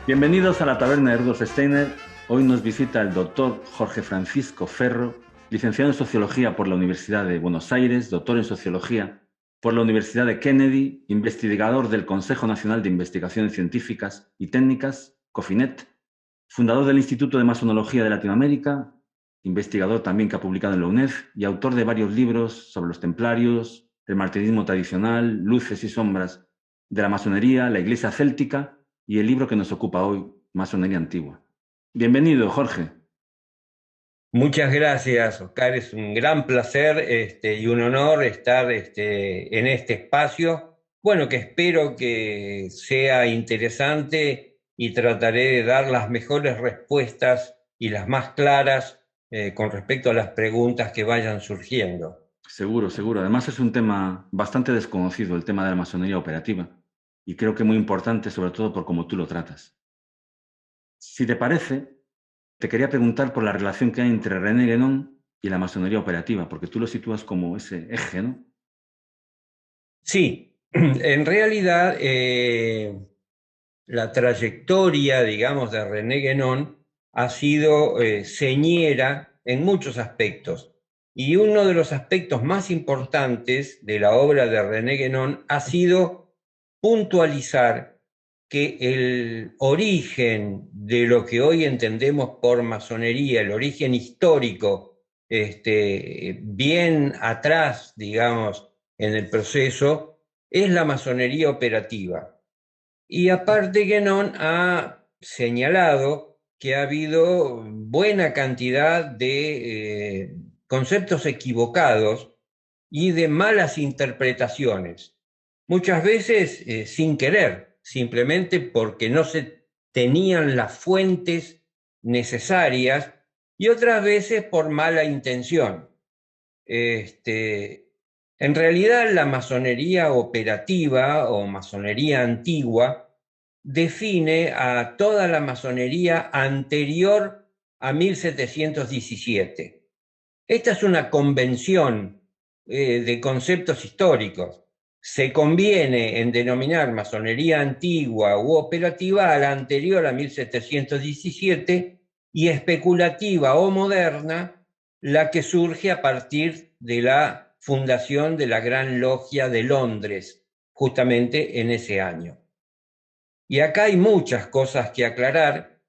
Bienvenidos a la taberna de Rudolf Steiner. Hoy nos visita el doctor Jorge Francisco Ferro, licenciado en Sociología por la Universidad de Buenos Aires, doctor en Sociología por la Universidad de Kennedy, investigador del Consejo Nacional de Investigaciones Científicas y Técnicas, COFINET, fundador del Instituto de Masonología de Latinoamérica, investigador también que ha publicado en la UNED y autor de varios libros sobre los templarios, el martirismo tradicional, luces y sombras de la masonería, la Iglesia céltica y el libro que nos ocupa hoy, Masonería Antigua. Bienvenido, Jorge. Muchas gracias, Oscar. Es un gran placer y un honor estar en este espacio. Bueno, que espero que sea interesante y trataré de dar las mejores respuestas y las más claras con respecto a las preguntas que vayan surgiendo. Seguro, seguro. Además es un tema bastante desconocido, el tema de la masonería operativa, y creo que muy importante, sobre todo por cómo tú lo tratas. Si te parece, te quería preguntar por la relación que hay entre René Guénon y la masonería operativa, porque tú lo sitúas como ese eje, ¿no? Sí, en realidad la trayectoria, digamos, de René Guénon ha sido señera en muchos aspectos. Y uno de los aspectos más importantes de la obra de René Guénon ha sido puntualizar que el origen de lo que hoy entendemos por masonería, el origen histórico, bien atrás, digamos, en el proceso, es la masonería operativa. Y aparte Guénon ha señalado que ha habido buena cantidad de conceptos equivocados y de malas interpretaciones, muchas veces sin querer, simplemente porque no se tenían las fuentes necesarias y otras veces por mala intención. En realidad, la masonería operativa o masonería antigua define a toda la masonería anterior a 1717. Esta es una convención de conceptos históricos. Se conviene en denominar masonería antigua u operativa a la anterior a 1717 y especulativa o moderna la que surge a partir de la fundación de la Gran Logia de Londres, justamente en ese año. Y acá hay muchas cosas que aclarar,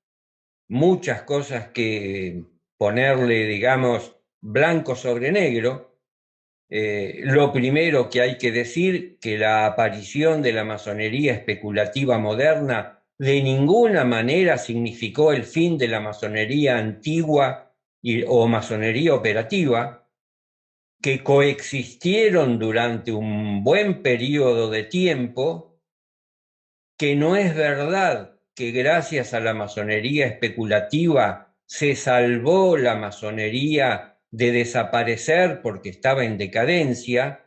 muchas cosas que ponerle, digamos, blanco sobre negro. Lo primero que hay que decir, que la aparición de la masonería especulativa moderna de ninguna manera significó el fin de la masonería antigua o masonería operativa, que coexistieron durante un buen periodo de tiempo, que no es verdad que gracias a la masonería especulativa se salvó la masonería de desaparecer porque estaba en decadencia.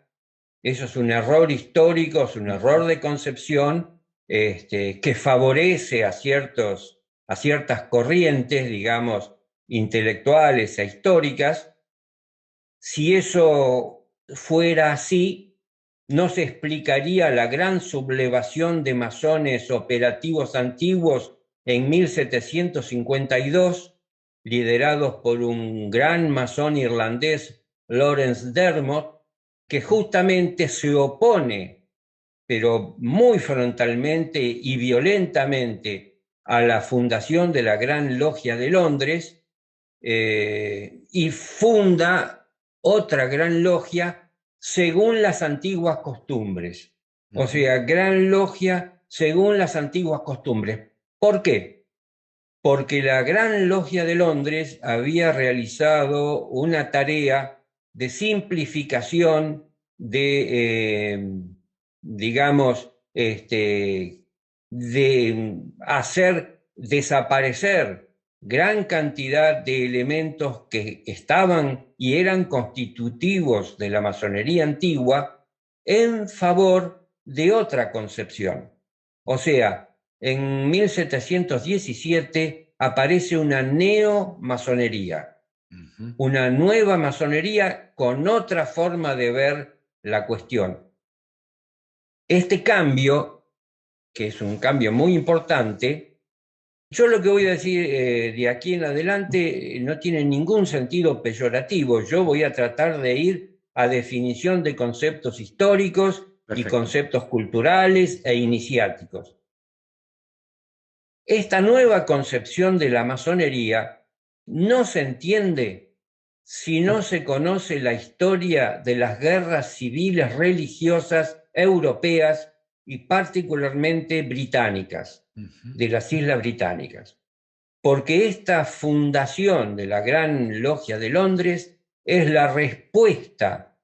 Eso es un error histórico, es un error de concepción que favorece a ciertas corrientes, digamos, intelectuales e históricas. Si eso fuera así, no se explicaría la gran sublevación de masones operativos antiguos en 1752, liderados por un gran masón irlandés, Lawrence Dermot, que justamente se opone, pero muy frontalmente y violentamente, a la fundación de la Gran Logia de Londres, y funda otra gran logia según las antiguas costumbres. O sea, gran logia según las antiguas costumbres. ¿Por qué? Porque la Gran Logia de Londres había realizado una tarea de simplificación, digamos, de hacer desaparecer gran cantidad de elementos que estaban y eran constitutivos de la masonería antigua en favor de otra concepción. O sea, en 1717 aparece una neomasonería, una nueva masonería con otra forma de ver la cuestión. Este cambio, que es un cambio muy importante, Yo lo que voy a decir de aquí en adelante no tiene ningún sentido peyorativo. Yo voy a tratar de ir a definición de conceptos históricos y Perfecto. conceptos culturales e iniciáticos. Esta nueva concepción de la masonería no se entiende si no se conoce la historia de las guerras civiles religiosas europeas y particularmente británicas, de las Islas Británicas. Porque esta fundación de la Gran Logia de Londres es la respuesta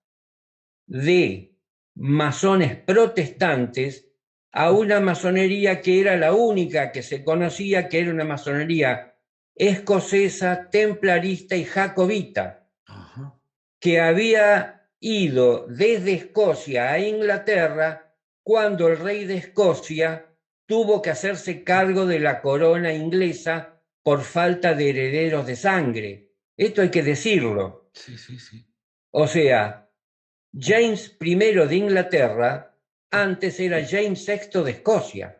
de masones protestantes a una masonería que era la única que se conocía, que era una masonería escocesa, templarista y jacobita, Ajá. que había ido desde Escocia a Inglaterra cuando el rey de Escocia tuvo que hacerse cargo de la corona inglesa por falta de herederos de sangre. Esto hay que decirlo. Sí, sí, sí. O sea, James I de Inglaterra antes era James VI de Escocia.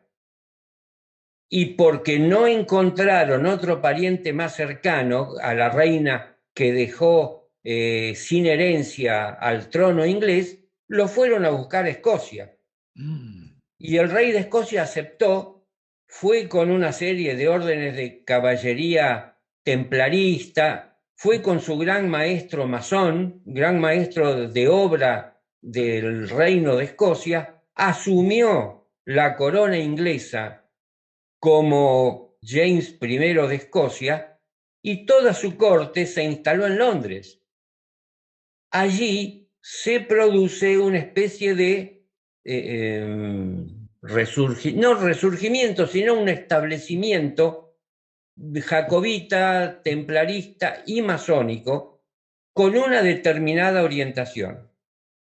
Y porque no encontraron otro pariente más cercano a la reina que dejó sin herencia al trono inglés, lo fueron a buscar a Escocia. Y el rey de Escocia aceptó, fue con una serie de órdenes de caballería templarista, fue con su gran maestro masón, gran maestro de obra del reino de Escocia, asumió la corona inglesa como James I de Escocia y toda su corte se instaló en Londres. Allí se produce una especie de no resurgimiento, sino un establecimiento jacobita, templarista y masónico con una determinada orientación.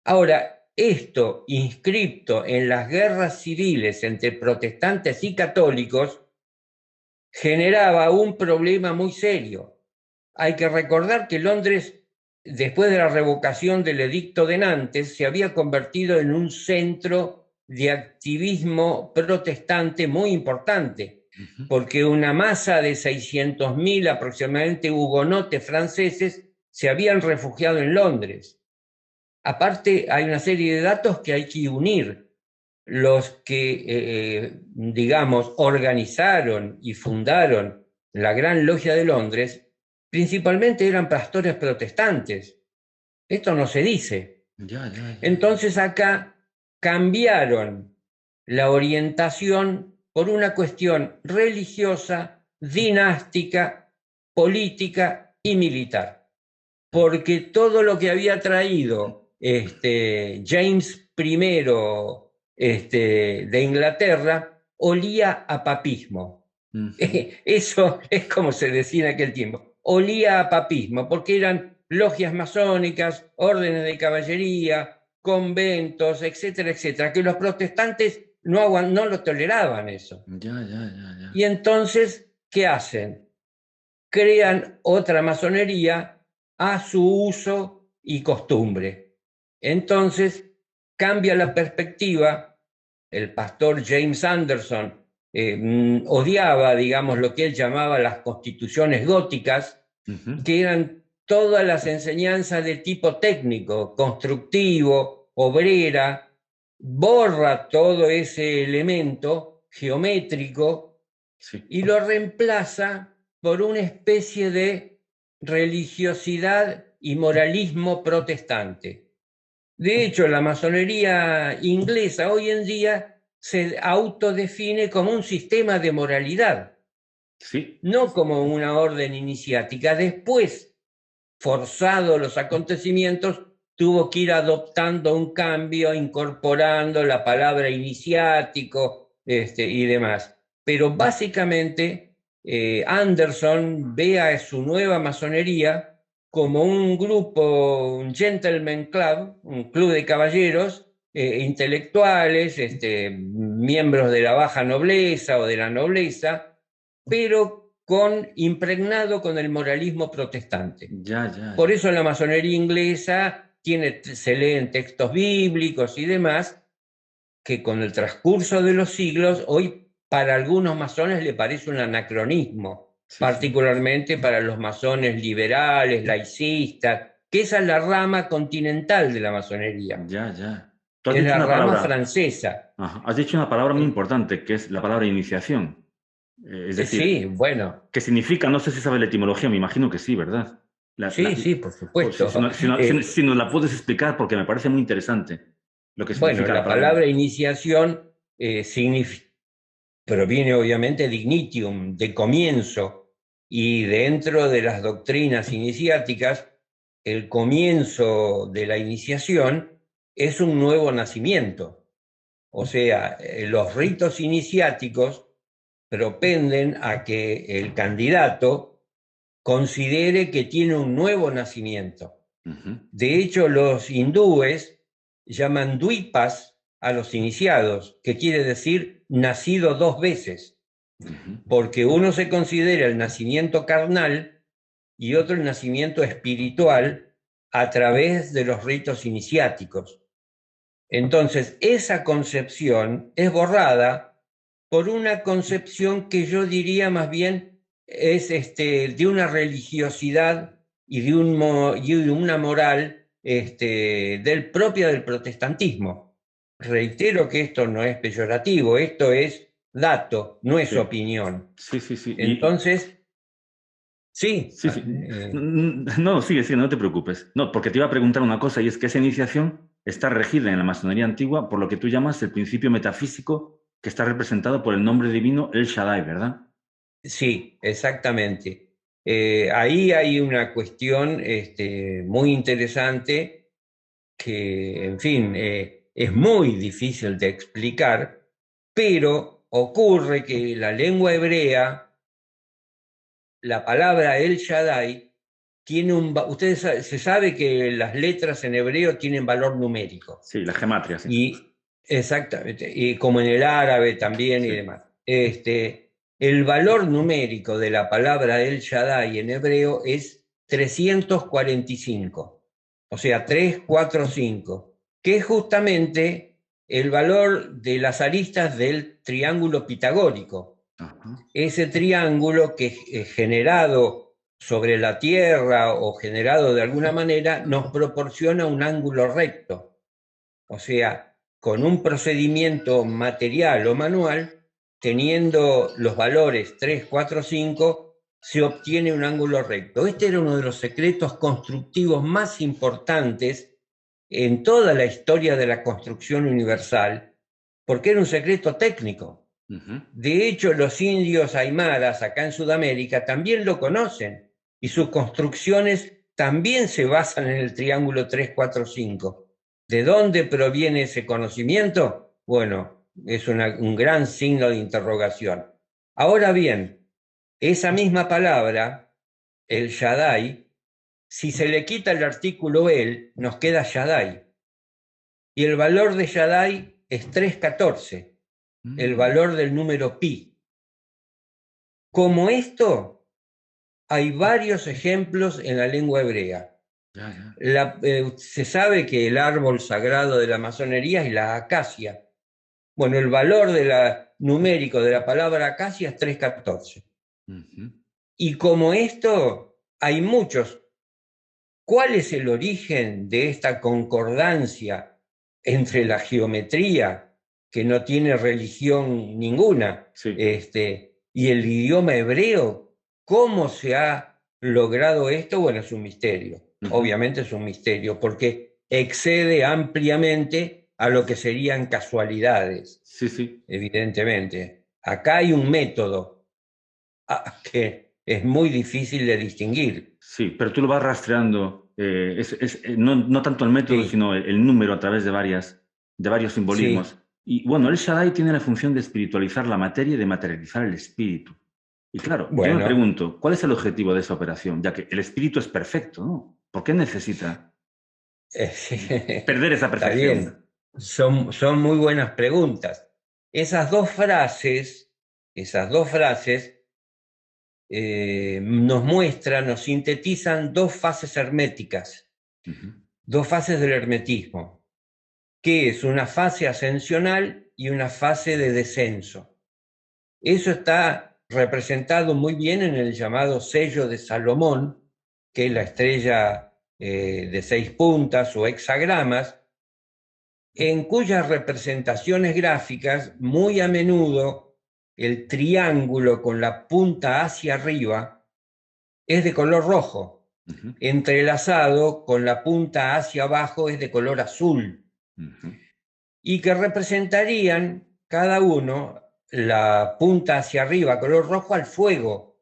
Ahora, esto inscripto en las guerras civiles entre protestantes y católicos generaba un problema muy serio. Hay que recordar que Londres, después de la revocación del Edicto de Nantes, se había convertido en un centro de activismo protestante muy importante, porque una masa de 600.000 aproximadamente hugonotes franceses se habían refugiado en Londres. Aparte, hay una serie de datos que hay que unir. Los que, digamos, organizaron y fundaron la Gran Logia de Londres, principalmente eran pastores protestantes. Esto no se dice. Entonces acá cambiaron la orientación por una cuestión religiosa, dinástica, política y militar. Porque todo lo que había traído James I de Inglaterra olía a papismo. Eso es como se decía en aquel tiempo. Olía a papismo, porque eran logias masónicas, órdenes de caballería, conventos, etcétera, etcétera, que los protestantes no lo toleraban eso. Y entonces, ¿qué hacen? Crean otra masonería a su uso y costumbre. Entonces, cambia la perspectiva. El pastor James Anderson odiaba, digamos, lo que él llamaba las constituciones góticas, que eran todas las enseñanzas de tipo técnico, constructivo, obrera, borra todo ese elemento geométrico y lo reemplaza por una especie de religiosidad y moralismo protestante. De hecho, la masonería inglesa hoy en día se autodefine como un sistema de moralidad, no como una orden iniciática. Después, forzados los acontecimientos, tuvo que ir adoptando un cambio, incorporando la palabra iniciático y demás. Pero básicamente Anderson ve a su nueva masonería como un grupo, un gentleman club, un club de caballeros intelectuales, miembros de la baja nobleza o de la nobleza, pero impregnado con el moralismo protestante. Por eso la masonería inglesa se leen textos bíblicos y demás, que con el transcurso de los siglos hoy para algunos masones le parece un anacronismo, Sí, sí. particularmente para los masones liberales, laicistas, que esa es la rama continental de la masonería, Ya, ya. Tú has es dicho la una rama palabra, francesa. ajá, has dicho una palabra muy importante, que es la palabra iniciación. Es decir, Sí, bueno, ¿qué significa? No sé si sabes la etimología, me imagino que sí, ¿verdad? La- sí, la- sí, por pues, si, supuesto. si nos la puedes explicar, porque me parece muy interesante lo que Bueno, significa la la palabra palabra iniciación. iniciación proviene obviamente de ignitium, de comienzo, y dentro de las doctrinas iniciáticas, el comienzo de la iniciación es un nuevo nacimiento. O sea, los ritos iniciáticos propenden a que el candidato considere que tiene un nuevo nacimiento. Ujú, De hecho, los hindúes llaman dvipas a los iniciados, que quiere decir nacido dos veces, ujú. porque uno se considera el nacimiento carnal y otro el nacimiento espiritual a través de los ritos iniciáticos. Entonces, esa concepción es borrada por una concepción que yo diría más bien es de una religiosidad y y de una moral propia del protestantismo. Reitero que esto no es peyorativo, esto es dato, no es Sí, opinión. sí, sí, sí. Entonces, sí, Sí, sí. No, sigue, sigue, no te preocupes. No, porque te iba a preguntar una cosa, y es que esa iniciación está regida en la masonería antigua por lo que tú llamas el principio metafísico que está representado por el nombre divino El Shaddai, ¿verdad? sí, exactamente. Ahí hay una cuestión muy interesante que, en fin, es muy difícil de explicar, pero ocurre que la lengua hebrea, la palabra El Shaddai, tiene se sabe que las letras en hebreo tienen valor numérico. Sí, la gematria, sí. Y exactamente, y como en el árabe también y Sí. demás. El valor numérico de la palabra El Shaddai en hebreo es 345, o sea, 345, que es justamente el valor de las aristas del triángulo pitagórico. Ajá. Ese triángulo que es generado sobre la Tierra o generado de alguna manera nos proporciona un ángulo recto. O sea, con un procedimiento material o manual, teniendo los valores 3, 4, 5, se obtiene un ángulo recto. Este era uno de los secretos constructivos más importantes en toda la historia de la construcción universal, porque era un secreto técnico. Ujú. De hecho, los indios aymaras acá en Sudamérica también lo conocen y sus construcciones también se basan en el triángulo 3, 4, 5. ¿De dónde proviene ese conocimiento? Bueno, es un gran signo de interrogación. Ahora bien, esa misma palabra, el Shaddai, si se le quita el artículo el, nos queda Shaddai. Y el valor de Shaddai es 314, el Mm, valor del número pi. Como esto, hay varios ejemplos en la lengua hebrea. ya, ya. Se sabe que el árbol sagrado de la masonería es la acacia. Bueno, el valor numérico de la palabra acacia es 314. Ujú. Y como esto, hay muchos. ¿Cuál es el origen de esta concordancia entre la geometría, que no tiene religión ninguna, Sí. y el idioma hebreo? ¿Cómo se ha logrado esto? Bueno, es un misterio. Ujú. Obviamente es un misterio, porque excede ampliamente a lo que serían casualidades, Sí, sí. evidentemente. Acá hay un método que es muy difícil de distinguir. Sí, pero tú lo vas rastreando, no, no tanto el método, Sí, sino el número a través de varios simbolismos. sí. Y bueno, el Shaddai tiene la función de espiritualizar la materia y de materializar el espíritu. Y claro, yo me Bueno, pregunto, ¿cuál es el objetivo de esa operación? Ya que el espíritu es perfecto, ¿no? ¿Por qué necesita perder esa está bien. perfección? Son muy buenas preguntas. Esas dos frases nos muestran, nos sintetizan dos fases herméticas, Ujú. dos fases del hermetismo, que es una fase ascensional y una fase de descenso. Eso está representado muy bien en el llamado sello de Salomón, que es la estrella de 6 puntas o hexagramas, en cuyas representaciones gráficas muy a menudo el triángulo con la punta hacia arriba es de color rojo, entrelazado con la punta hacia abajo es de color azul, y que representarían cada uno la punta hacia arriba, color rojo, al fuego,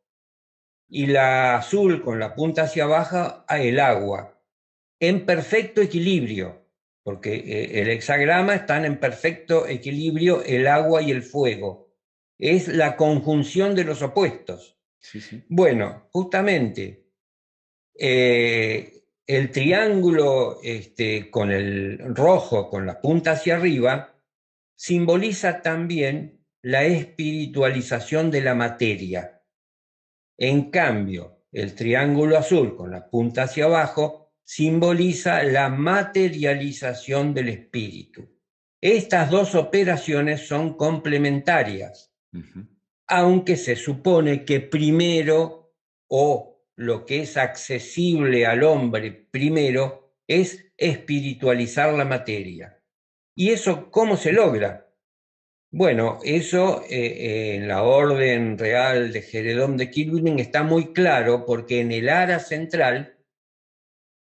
y la azul con la punta hacia abajo al agua, en perfecto equilibrio, porque el hexagrama están en perfecto equilibrio el agua y el fuego. Es la conjunción de los opuestos. Sí, sí. Bueno, justamente el triángulo con el rojo, con la punta hacia arriba, simboliza también la espiritualización de la materia. En cambio, el triángulo azul con la punta hacia abajo simboliza la materialización del espíritu. Estas dos operaciones son complementarias, aunque se supone que primero, o lo que es accesible al hombre primero, es espiritualizar la materia. ¿Y eso cómo se logra? Bueno, eso en la orden real de Jeredón de Quilvinin está muy claro, porque en el ara central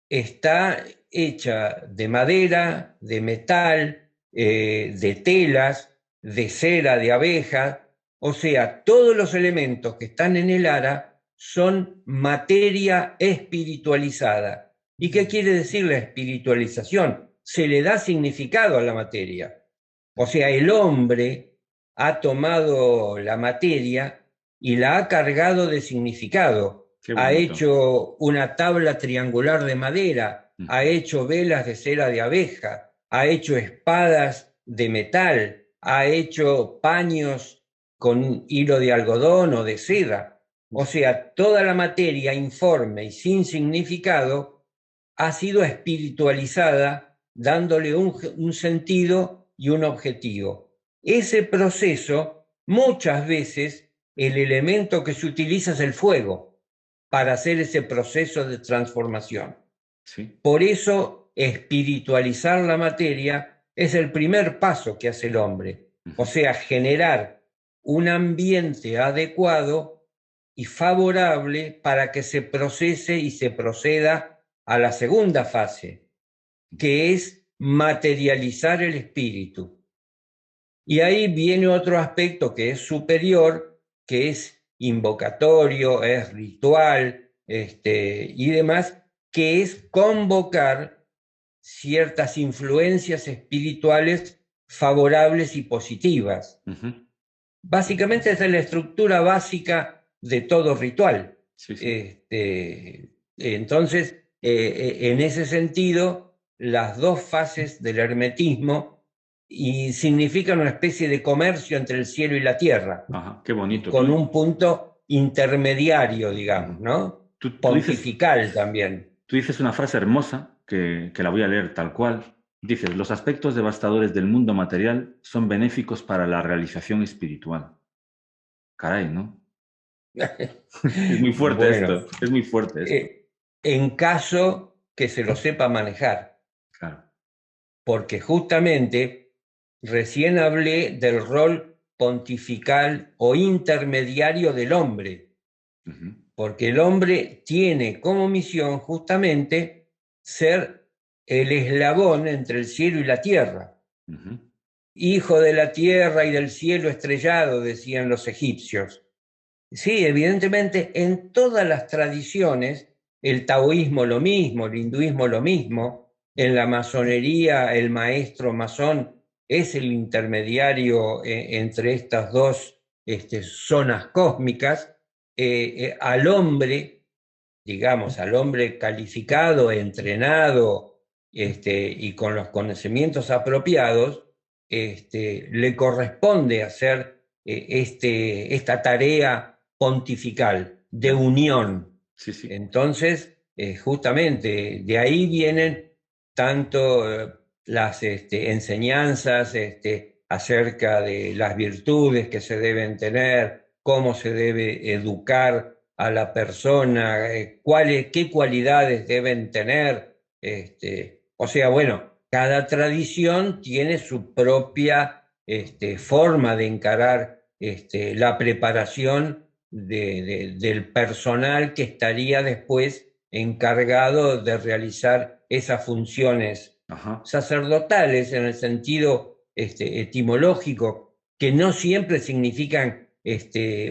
está hecha de madera, de metal, de telas, de cera de abeja, o sea, todos los elementos que están en el ara son materia espiritualizada. ¿Y qué quiere decir la espiritualización? Se le da significado a la materia. O sea, el hombre ha tomado la materia y la ha cargado de significado. Ha hecho una tabla triangular de madera, ha hecho velas de cera de abeja, ha hecho espadas de metal, ha hecho paños con hilo de algodón o de seda. O sea, toda la materia informe y sin significado ha sido espiritualizada, dándole un sentido y un objetivo. Ese proceso, muchas veces, el elemento que se utiliza es el fuego para hacer ese proceso de transformación. Sí. Por eso, espiritualizar la materia es el primer paso que hace el hombre. O sea, generar un ambiente adecuado y favorable para que se procese y se proceda a la segunda fase, que es materializar el espíritu. Y ahí viene otro aspecto que es superior, que es invocatorio, es ritual, y demás, que es convocar ciertas influencias espirituales favorables y positivas. Básicamente esa es la estructura básica de todo ritual. Sí, sí. Entonces, en ese sentido, las dos fases del hermetismo y significan una especie de comercio entre el cielo y la tierra. Ajá, qué bonito. Con un punto intermediario, digamos, ¿no? Tú Pontifical dices, también. tú dices una frase hermosa que la voy a leer tal cual. Dices, los aspectos devastadores del mundo material son benéficos para la realización espiritual. Caray, ¿no? Es muy fuerte Bueno, esto, es muy fuerte esto. en caso que se lo sepa manejar, Claro. porque justamente recién hablé del rol pontifical o intermediario del hombre, porque el hombre tiene como misión justamente ser el eslabón entre el cielo y la tierra. Hijo de la tierra y del cielo estrellado, decían los egipcios. Sí, evidentemente en todas las tradiciones, el taoísmo lo mismo, el hinduismo lo mismo, en la masonería el maestro masón es el intermediario entre estas dos zonas cósmicas. Al hombre, digamos, al hombre calificado, entrenado y con los conocimientos apropiados, le corresponde hacer esta tarea pontifical de unión. Sí, sí. Entonces, justamente de ahí vienen tanto las enseñanzas acerca de las virtudes que se deben tener, cómo se debe educar a la persona, qué cualidades deben tener. O sea, bueno, cada tradición tiene su propia forma de encarar la preparación del personal que estaría después encargado de realizar esas funciones Ajá. sacerdotales en el sentido etimológico, que no siempre significan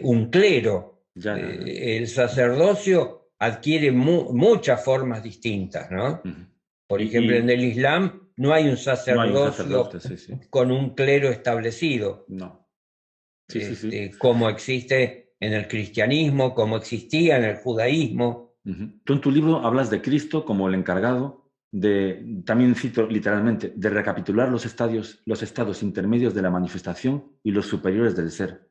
un clero. Ya, ya, ya. El sacerdocio adquiere muchas formas distintas, ¿no? Ujú. Por ejemplo, en Y el Islam no hay un no hay un sacerdote, sacerdocio sí, sí. con un clero establecido, No. Sí, sí, sí. como existe en el cristianismo, como existía en el judaísmo. Ujú. Tú en tu libro hablas de Cristo como el encargado de, también cito literalmente, de recapitular los estados intermedios de la manifestación y los superiores del ser.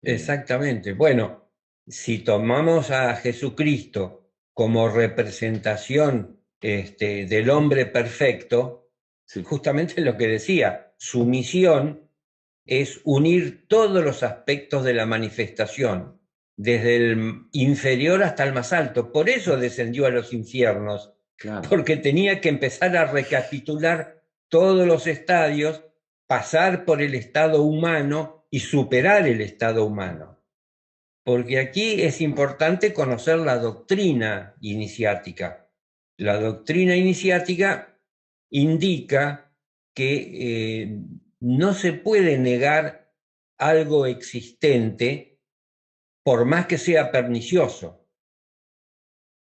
Eh, Exactamente. Bueno, si tomamos a Jesucristo como representación del hombre perfecto, sí, justamente lo que decía, su misión es unir todos los aspectos de la manifestación, desde el inferior hasta el más alto. Por eso descendió a los infiernos, claro. porque tenía que empezar a recapitular todos los estadios, pasar por el estado humano y superar el estado humano. Porque aquí es importante conocer la doctrina iniciática. La doctrina iniciática indica que no se puede negar algo existente por más que sea pernicioso.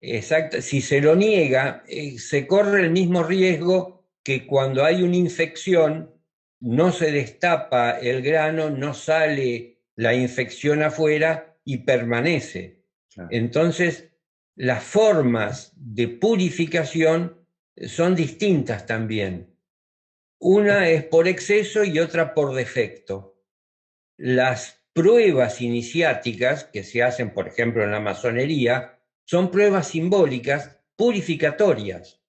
Exacto. Si se lo niega, se corre el mismo riesgo que cuando hay una infección, no se destapa el grano, no sale la infección afuera y permanece. Claro. Entonces, las formas de purificación son distintas también. Una es por exceso y otra por defecto. Las pruebas iniciáticas que se hacen, por ejemplo, en la masonería, son pruebas simbólicas purificatorias,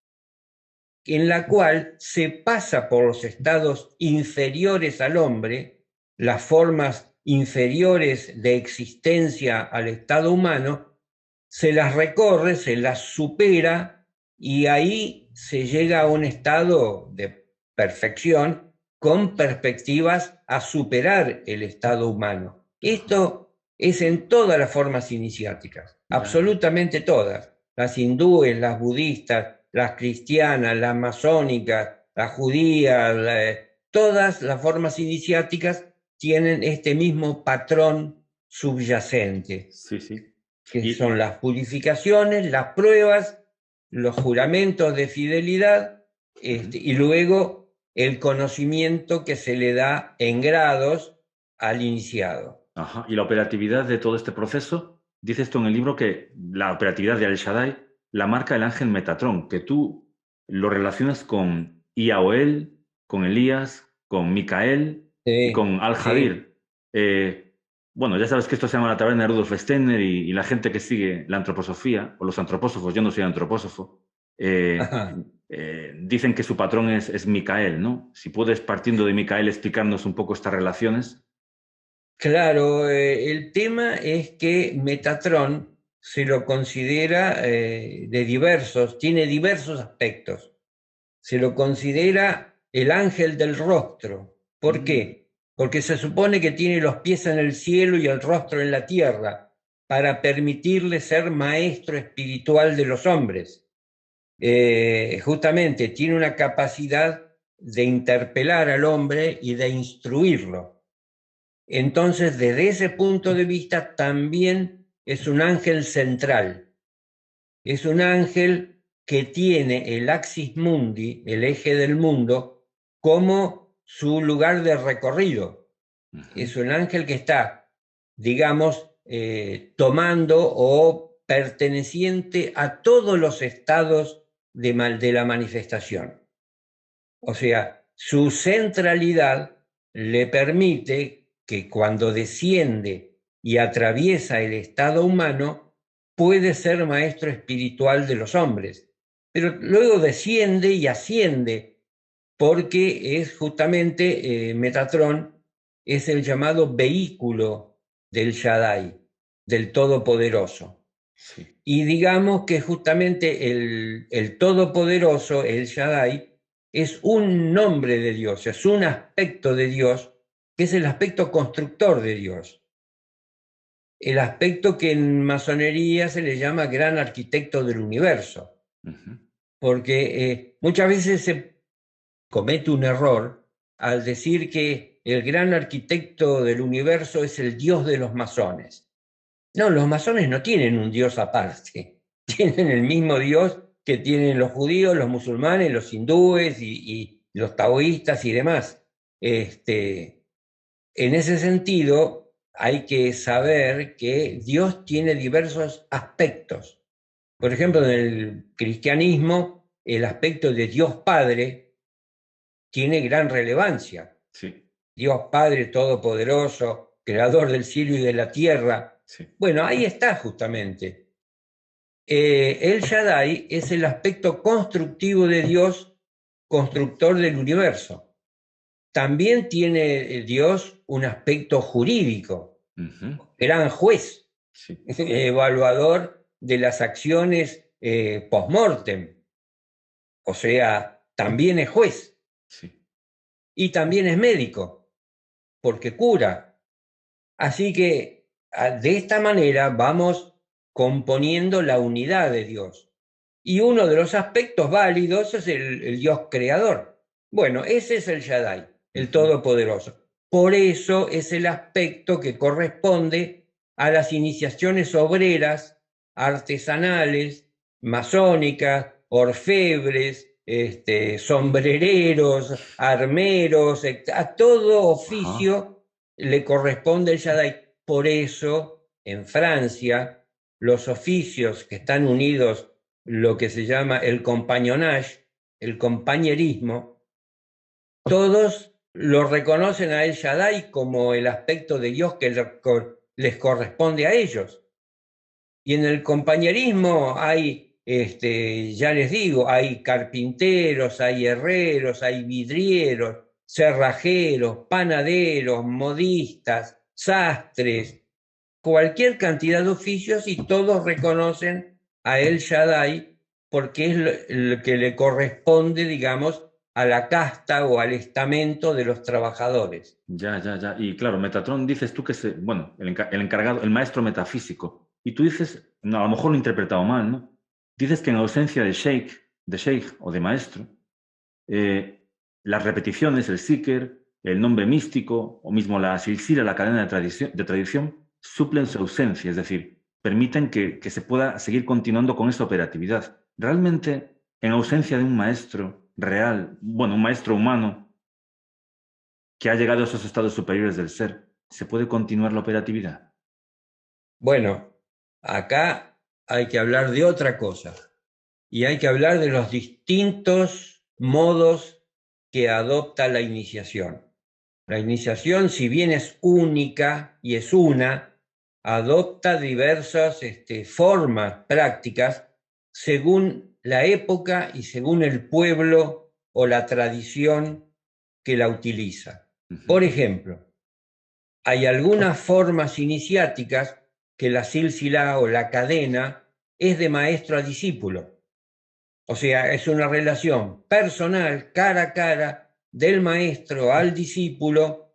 en la cual se pasa por los estados inferiores al hombre, las formas inferiores de existencia al estado humano, se las recorre, se las supera y ahí se llega a un estado de perfección con perspectivas a superar el estado humano. Ajá. Esto es en todas las formas iniciáticas, Ya, ya. absolutamente todas, las hindúes, las budistas, las cristianas, las masónicas, las judías, todas las formas iniciáticas tienen este mismo patrón subyacente, Sí, sí. que son Y, las purificaciones, las pruebas, los juramentos de fidelidad, ujú. y luego el conocimiento que se le da en grados al iniciado. Ajá. Y la operatividad de todo este proceso, dices tú en el libro que la operatividad de Al Shaddai la marca el ángel Metatrón, que tú lo relacionas con Iaoel, con Elías, con Micael y Sí, con sí. Al-Jadir. Bueno, ya sabes que esto se llama la taberna de Rudolf Steiner y la gente que sigue la antroposofía, o los antropósofos, yo no soy antropósofo, eh, Ajá. dicen que su patrón es Micael, ¿no? Si puedes, partiendo de Micael, explicarnos un poco estas relaciones. Claro, el tema es que Metatron se lo considera tiene diversos aspectos. Se lo considera el ángel del rostro. ¿Por Mm, qué? Porque se supone que tiene los pies en el cielo y el rostro en la tierra para permitirle ser maestro espiritual de los hombres. Justamente tiene una capacidad de interpelar al hombre y de instruirlo. Entonces, desde ese punto de vista, también es un ángel central. Es un ángel que tiene el axis mundi, el eje del mundo, como su lugar de recorrido. ujú. Es un ángel que está, digamos, tomando o perteneciente a todos los estados de la manifestación. O sea, su centralidad le permite que cuando desciende y atraviesa el estado humano, puede ser maestro espiritual de los hombres. Pero luego desciende y asciende porque es justamente Metatrón es el llamado vehículo del Shaddai, del Todopoderoso. Sí. Y digamos que justamente el Todopoderoso, el Shaddai, es un nombre de Dios, es un aspecto de Dios, que es el aspecto constructor de Dios. El aspecto que en masonería se le llama gran arquitecto del universo, Ujú. porque muchas veces se comete un error al decir que el gran arquitecto del universo es el Dios de los masones. No, los masones no tienen un Dios aparte, tienen el mismo Dios que tienen los judíos, los musulmanes, los hindúes y los taoístas y demás. En ese sentido, hay que saber que Dios tiene diversos aspectos. Por ejemplo, en el cristianismo, el aspecto de Dios Padre tiene gran relevancia. Sí, Dios Padre Todopoderoso, Creador del cielo y de la tierra. sí. Bueno, ahí está justamente. El Shaddai es el aspecto constructivo de Dios, constructor del universo. También tiene Dios un aspecto jurídico, Ujú. gran juez, Sí, evaluador de las acciones post-mortem, o sea, también es juez sí. y también es médico, porque cura. Así que de esta manera vamos componiendo la unidad de Dios. Y uno de los aspectos válidos es el Dios creador. Bueno, ese es el Shaddai, el Ujú. Todopoderoso. Por eso es el aspecto que corresponde a las iniciaciones obreras, artesanales, masónicas, orfebres, sombrereros, armeros, a todo Ajá. oficio le corresponde el Shaddai. Por eso, en Francia, los oficios que están unidos, lo que se llama el compagnonnage, el compañerismo, todos lo reconocen a El Shaddai como el aspecto de Dios que les corresponde a ellos. Y en el compañerismo hay, ya les digo, hay carpinteros, hay herreros, hay vidrieros, cerrajeros, panaderos, modistas, sastres, cualquier cantidad de oficios y todos reconocen a El Shaddai porque es lo que le corresponde, digamos, a la casta o al estamento de los trabajadores. Ya, ya, ya. Y claro, Metatron dices tú que es, bueno, el encargado, el maestro metafísico. Y tú dices, no, a lo mejor lo he interpretado mal, ¿no? Dices que en ausencia de sheikh o de maestro, eh, las repeticiones, el sikr, el nombre místico o mismo la silsila, la cadena de tradición, suplen su ausencia, es decir, permiten que se pueda seguir continuando con esa operatividad. Realmente, en ausencia de un maestro real, bueno, un maestro humano, que ha llegado a esos estados superiores del ser, ¿se puede continuar la operatividad? Bueno, acá hay que hablar de otra cosa y hay que hablar de los distintos modos que adopta la iniciación. La iniciación, si bien es única y es una, adopta diversas formas prácticas según la época y según el pueblo o la tradición que la utiliza. Ujú. Por ejemplo, hay algunas formas iniciáticas que la sílsila o la cadena es de maestro a discípulo. O sea, es una relación personal, cara a cara, del maestro al discípulo,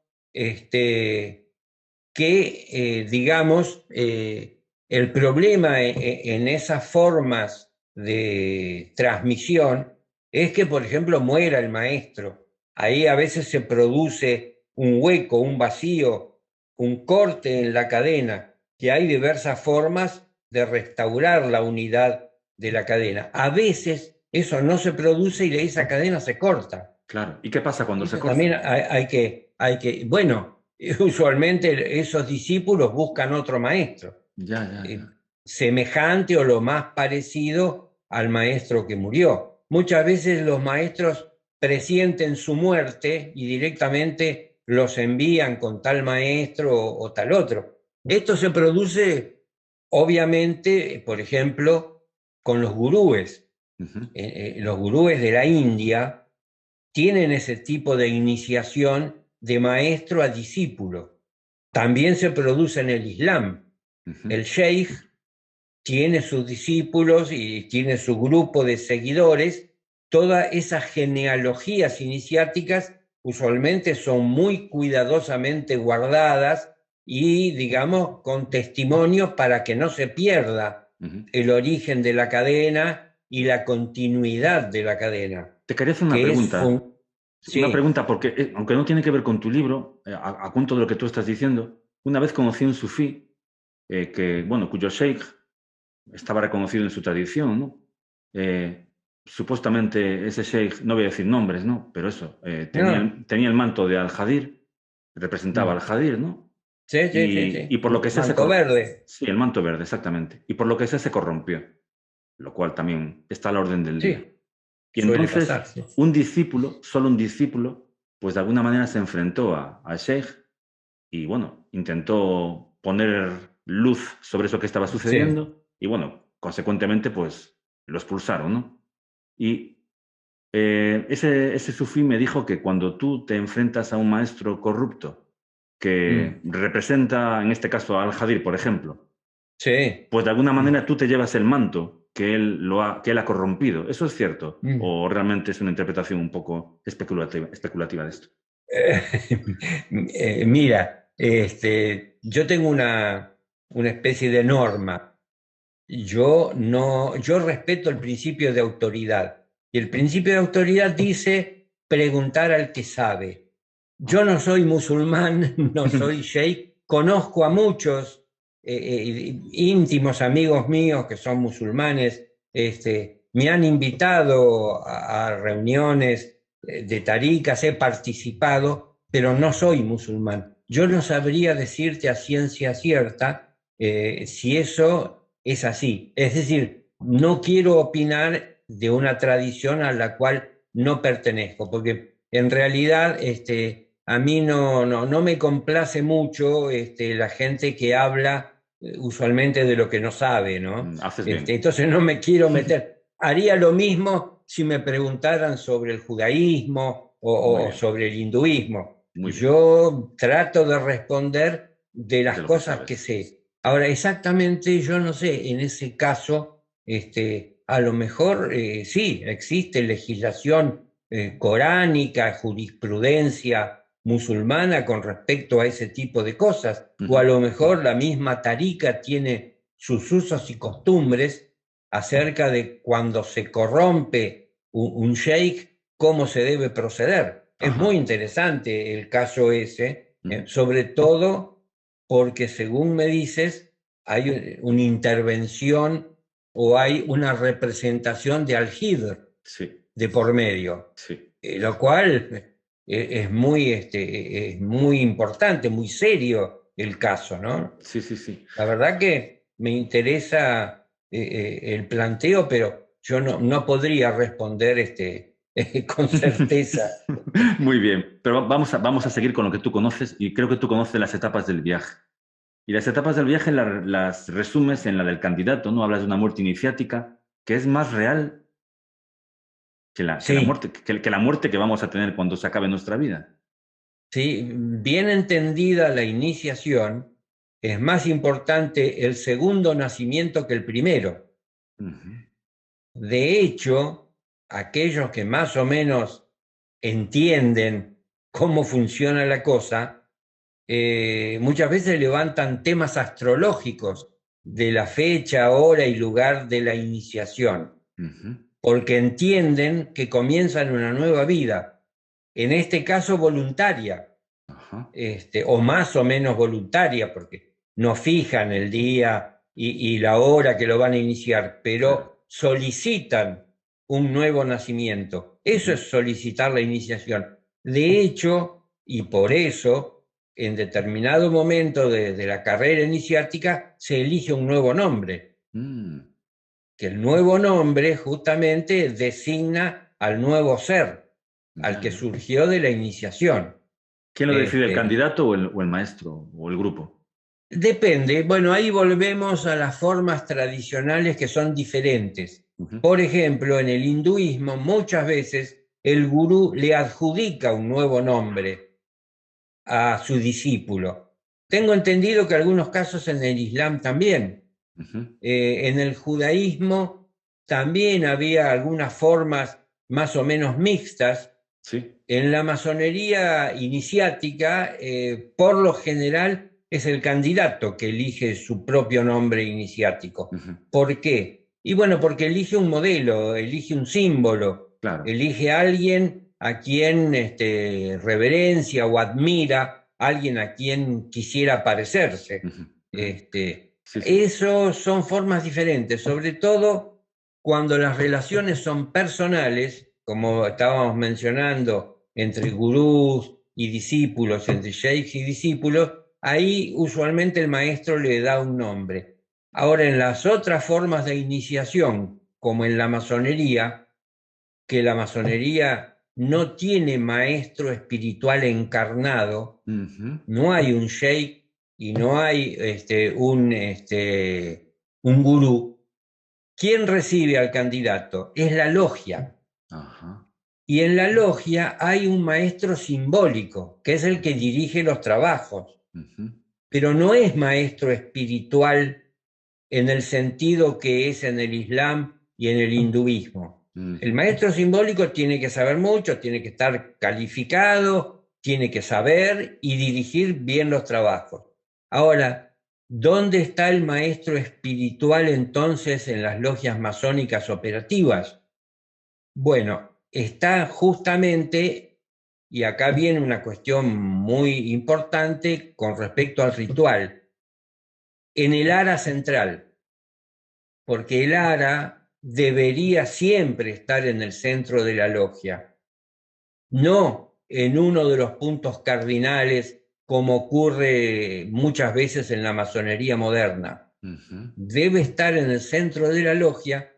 que, digamos, el problema en esas formas de transmisión es que, por ejemplo, muera el maestro. Ahí a veces se produce un hueco, un vacío, un corte en la cadena, que hay diversas formas de restaurar la unidad de la cadena. A veces eso no se produce y esa cadena se corta. Claro. ¿Y qué pasa cuando se Eso corta? también bueno, usualmente esos discípulos buscan otro maestro, Ya, ya, eh, ya. semejante o lo más parecido al maestro que murió. Muchas veces los maestros presienten su muerte y directamente los envían con tal maestro o tal otro. Esto se produce, obviamente, por ejemplo, con los gurúes. Ujú. Los gurúes de la India tienen ese tipo de iniciación de maestro a discípulo. También se produce en el Islam. El sheikh tiene sus discípulos y tiene su grupo de seguidores. Todas esas genealogías iniciáticas usualmente son muy cuidadosamente guardadas y, digamos, con testimonios para que no se pierda el origen de la cadena y la continuidad de la cadena. Te quería hacer una Que es pregunta. Una sí. pregunta, porque aunque no tiene que ver con tu libro, a cuento de lo que tú estás diciendo, una vez conocí un sufí cuyo sheikh estaba reconocido en su tradición, ¿no? Supuestamente ese sheikh, no voy a decir nombres, ¿no? Pero eso, No. tenía el manto de Al-Jadir, representaba al Jadir, ¿no? Sí, sí, sí, Y sí. por lo que sé Manto verde. Sí, el manto verde, exactamente. Y por lo que sé se corrompió, lo cual también está a la orden del día. Sí, Y suele entonces pasar, sí. un discípulo, solo un discípulo, pues de alguna manera se enfrentó al sheikh y bueno, intentó poner luz sobre eso que estaba Sí. sucediendo y bueno, consecuentemente pues lo expulsaron, ¿no? Y ese sufí me dijo que cuando tú te enfrentas a un maestro corrupto que Mm. representa, en este caso, a Al-Jadir, por ejemplo, Sí. pues de alguna Mm. manera tú te llevas el manto que él ha corrompido. ¿Eso es cierto? Mm. ¿O realmente es una interpretación un poco especulativa de esto? Mira, yo tengo una especie de norma. Yo no, yo respeto el principio de autoridad. Y el principio de autoridad dice preguntar al que sabe. Yo no soy musulmán, no soy sheikh, conozco a muchos íntimos amigos míos que son musulmanes, me han invitado a reuniones de taricas, he participado, pero no soy musulmán. Yo no sabría decirte a ciencia cierta si eso es así. Es decir, no quiero opinar de una tradición a la cual no pertenezco, porque en realidad a mí no me complace mucho la gente que habla usualmente de lo que no sabe, ¿no? Haces bien. Entonces no me quiero meter. Haría lo mismo si me preguntaran sobre el judaísmo Muy o bien, sobre el hinduismo. muy bien, Yo trato de responder de las de lo que cosas que sabes. sé. Ahora, exactamente, yo no sé, en ese caso, a lo mejor sí, existe legislación coránica, jurisprudencia musulmana con respecto a ese tipo de cosas, o a lo mejor la misma tarika tiene sus usos y costumbres acerca de cuando se corrompe un sheikh, cómo se debe proceder. Es muy Ajá. interesante el caso ese, sobre todo porque según me dices, hay una intervención o hay una representación de Al-Hidr Sí, de por medio, sí, lo cual es muy importante, muy serio el caso, ¿no? sí, sí, sí. La verdad que me interesa el planteo, pero yo no podría responder con certeza. Muy bien, pero vamos a seguir con lo que tú conoces y creo que tú conoces las etapas del viaje. Y las etapas del viaje las resumes en la del candidato, ¿no? Hablas de una muerte iniciática que es más real que la Sí, muerte, que la muerte que vamos a tener cuando se acabe nuestra vida. sí, bien entendida la iniciación, es más importante el segundo nacimiento que el primero. Ujú. De hecho, aquellos que más o menos entienden cómo funciona la cosa, muchas veces levantan temas astrológicos de la fecha, hora y lugar de la iniciación, Ujú. porque entienden que comienzan una nueva vida, en este caso voluntaria, Ajá. o más o menos voluntaria, porque no fijan el día y la hora que lo van a iniciar, Claro. pero solicitan un nuevo nacimiento. Eso Ujú. es solicitar la iniciación. De hecho, y por eso, en determinado momento de la carrera iniciática se elige un nuevo nombre, Mm. que el nuevo nombre justamente designa al nuevo ser, al Ya, que ya. surgió de la iniciación. ¿Quién lo decide, el Este, candidato o el maestro o el grupo? Depende. Bueno, ahí volvemos a las formas tradicionales que son diferentes. Ujú. Por ejemplo, en el hinduismo muchas veces el gurú le adjudica un nuevo nombre a su discípulo. Tengo entendido que algunos casos en el Islam también. En el judaísmo también había algunas formas más o menos mixtas. Sí. En la masonería iniciática, por lo general, es el candidato que elige su propio nombre iniciático. ¿Por qué? Y bueno, porque elige un modelo, elige un símbolo, Claro. elige a alguien a quien reverencia o admira, alguien a quien quisiera parecerse. Sí, sí. Eso son formas diferentes, sobre todo cuando las relaciones son personales, como estábamos mencionando, entre gurús y discípulos, entre sheikhs y discípulos, ahí usualmente el maestro le da un nombre. Ahora, en las otras formas de iniciación, como en la masonería, que la masonería no tiene maestro espiritual encarnado, no hay un sheikh y no hay un gurú. ¿Quién recibe al candidato? Es la logia. Ajá. Y en la logia hay un maestro simbólico, que es el que dirige los trabajos, pero no es maestro espiritual en el sentido que es en el Islam y en el hinduismo. El maestro simbólico tiene que saber mucho, tiene que estar calificado, tiene que saber y dirigir bien los trabajos. Ahora, ¿dónde está el maestro espiritual entonces en las logias masónicas operativas? Bueno, está justamente, y acá viene una cuestión muy importante con respecto al ritual, en el ara central, porque el ara debería siempre estar en el centro de la logia, no en uno de los puntos cardinales como ocurre muchas veces en la masonería moderna. Debe estar en el centro de la logia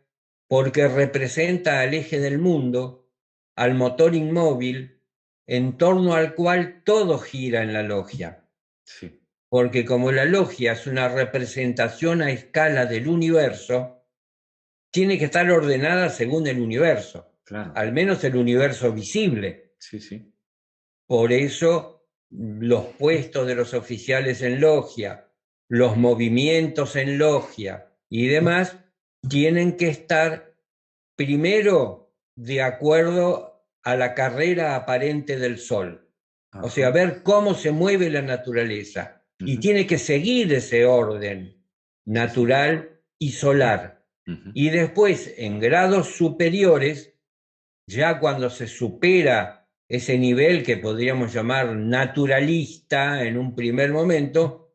porque representa al eje del mundo, al motor inmóvil, en torno al cual todo gira en la logia. Sí. Porque como la logia es una representación a escala del universo, tiene que estar ordenada según el universo, Claro. al menos el universo visible. Sí, sí. Por eso los puestos de los oficiales en logia, los movimientos en logia y demás tienen que estar primero de acuerdo a la carrera aparente del Sol. O sea, ver cómo se mueve la naturaleza. Y tiene que seguir ese orden natural y solar. Y después, en grados superiores, ya cuando se supera ese nivel que podríamos llamar naturalista en un primer momento,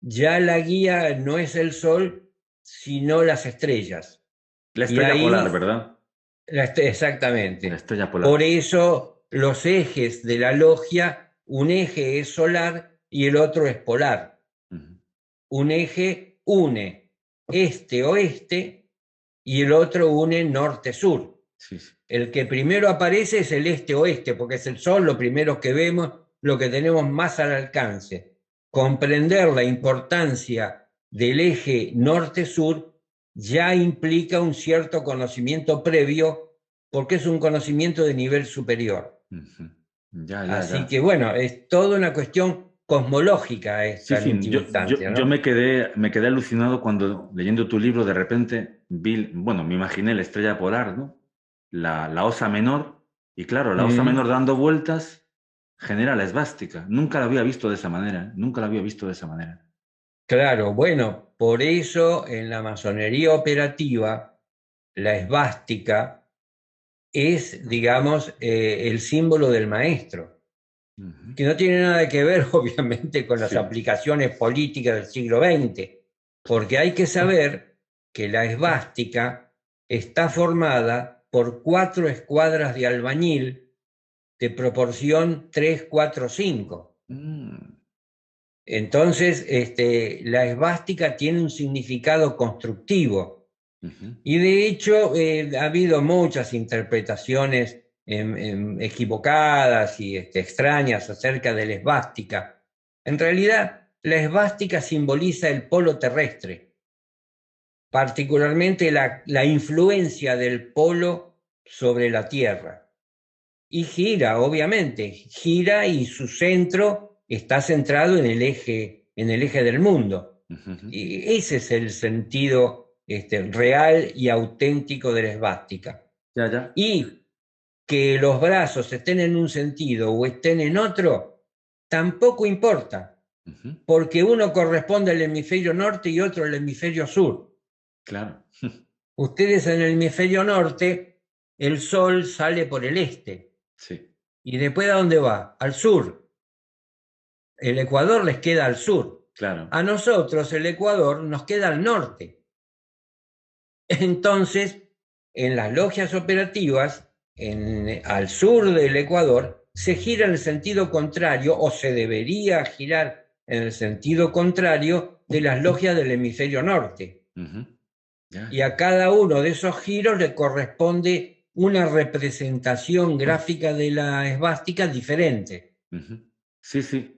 ya la guía no es el Sol, sino las estrellas. La Y estrella polar, ahí, ¿verdad? La exactamente. estrella polar. Por eso los ejes de la logia, un eje es solar y el otro es polar. Un eje une este-oeste y el otro une norte-sur. Sí, sí. El que primero aparece es el este-oeste, porque es el Sol, lo primero que vemos, lo que tenemos más al alcance. Comprender la importancia del eje norte-sur ya implica un cierto conocimiento previo, porque es un conocimiento de nivel superior. Así que bueno, es toda una cuestión cosmológica Sí, esta en sí, última instancia, ¿no? me quedé alucinado cuando leyendo tu libro de repente vi, bueno, me imaginé la estrella polar, ¿no? La osa menor, y claro, la osa menor dando vueltas genera la esvástica. Nunca la había visto de esa manera, nunca la había visto de esa manera. Claro, bueno, por eso en la masonería operativa, la esvástica es, digamos, el símbolo del maestro, que no tiene nada que ver, obviamente, con las Sí. aplicaciones políticas del siglo XX, porque hay que saber que la esvástica está formada por 4 escuadras de albañil de proporción 3, 4, 5. Entonces, la esvástica tiene un significado constructivo. Y de hecho, ha habido muchas interpretaciones equivocadas y extrañas acerca de la esvástica. En realidad, la esvástica simboliza el polo terrestre, particularmente la influencia del polo sobre la Tierra. y gira, obviamente, gira y su centro está centrado en el eje del mundo. Y ese es el sentido real y auténtico de la esvástica. Ya, ya. Y que los brazos estén en un sentido o estén en otro, tampoco importa, porque uno corresponde al hemisferio norte y otro al hemisferio sur. Claro. Ustedes en el hemisferio norte, el sol sale por el este. Sí. ¿Y después a dónde va? Al sur. El Ecuador les queda al sur. Claro. A nosotros el Ecuador nos queda al norte. Entonces, en las logias operativas, al sur del Ecuador, se gira en el sentido contrario, o se debería girar en el sentido contrario de las logias del hemisferio norte. Ya. Y a cada uno de esos giros le corresponde una representación gráfica de la esvástica diferente. Sí, sí.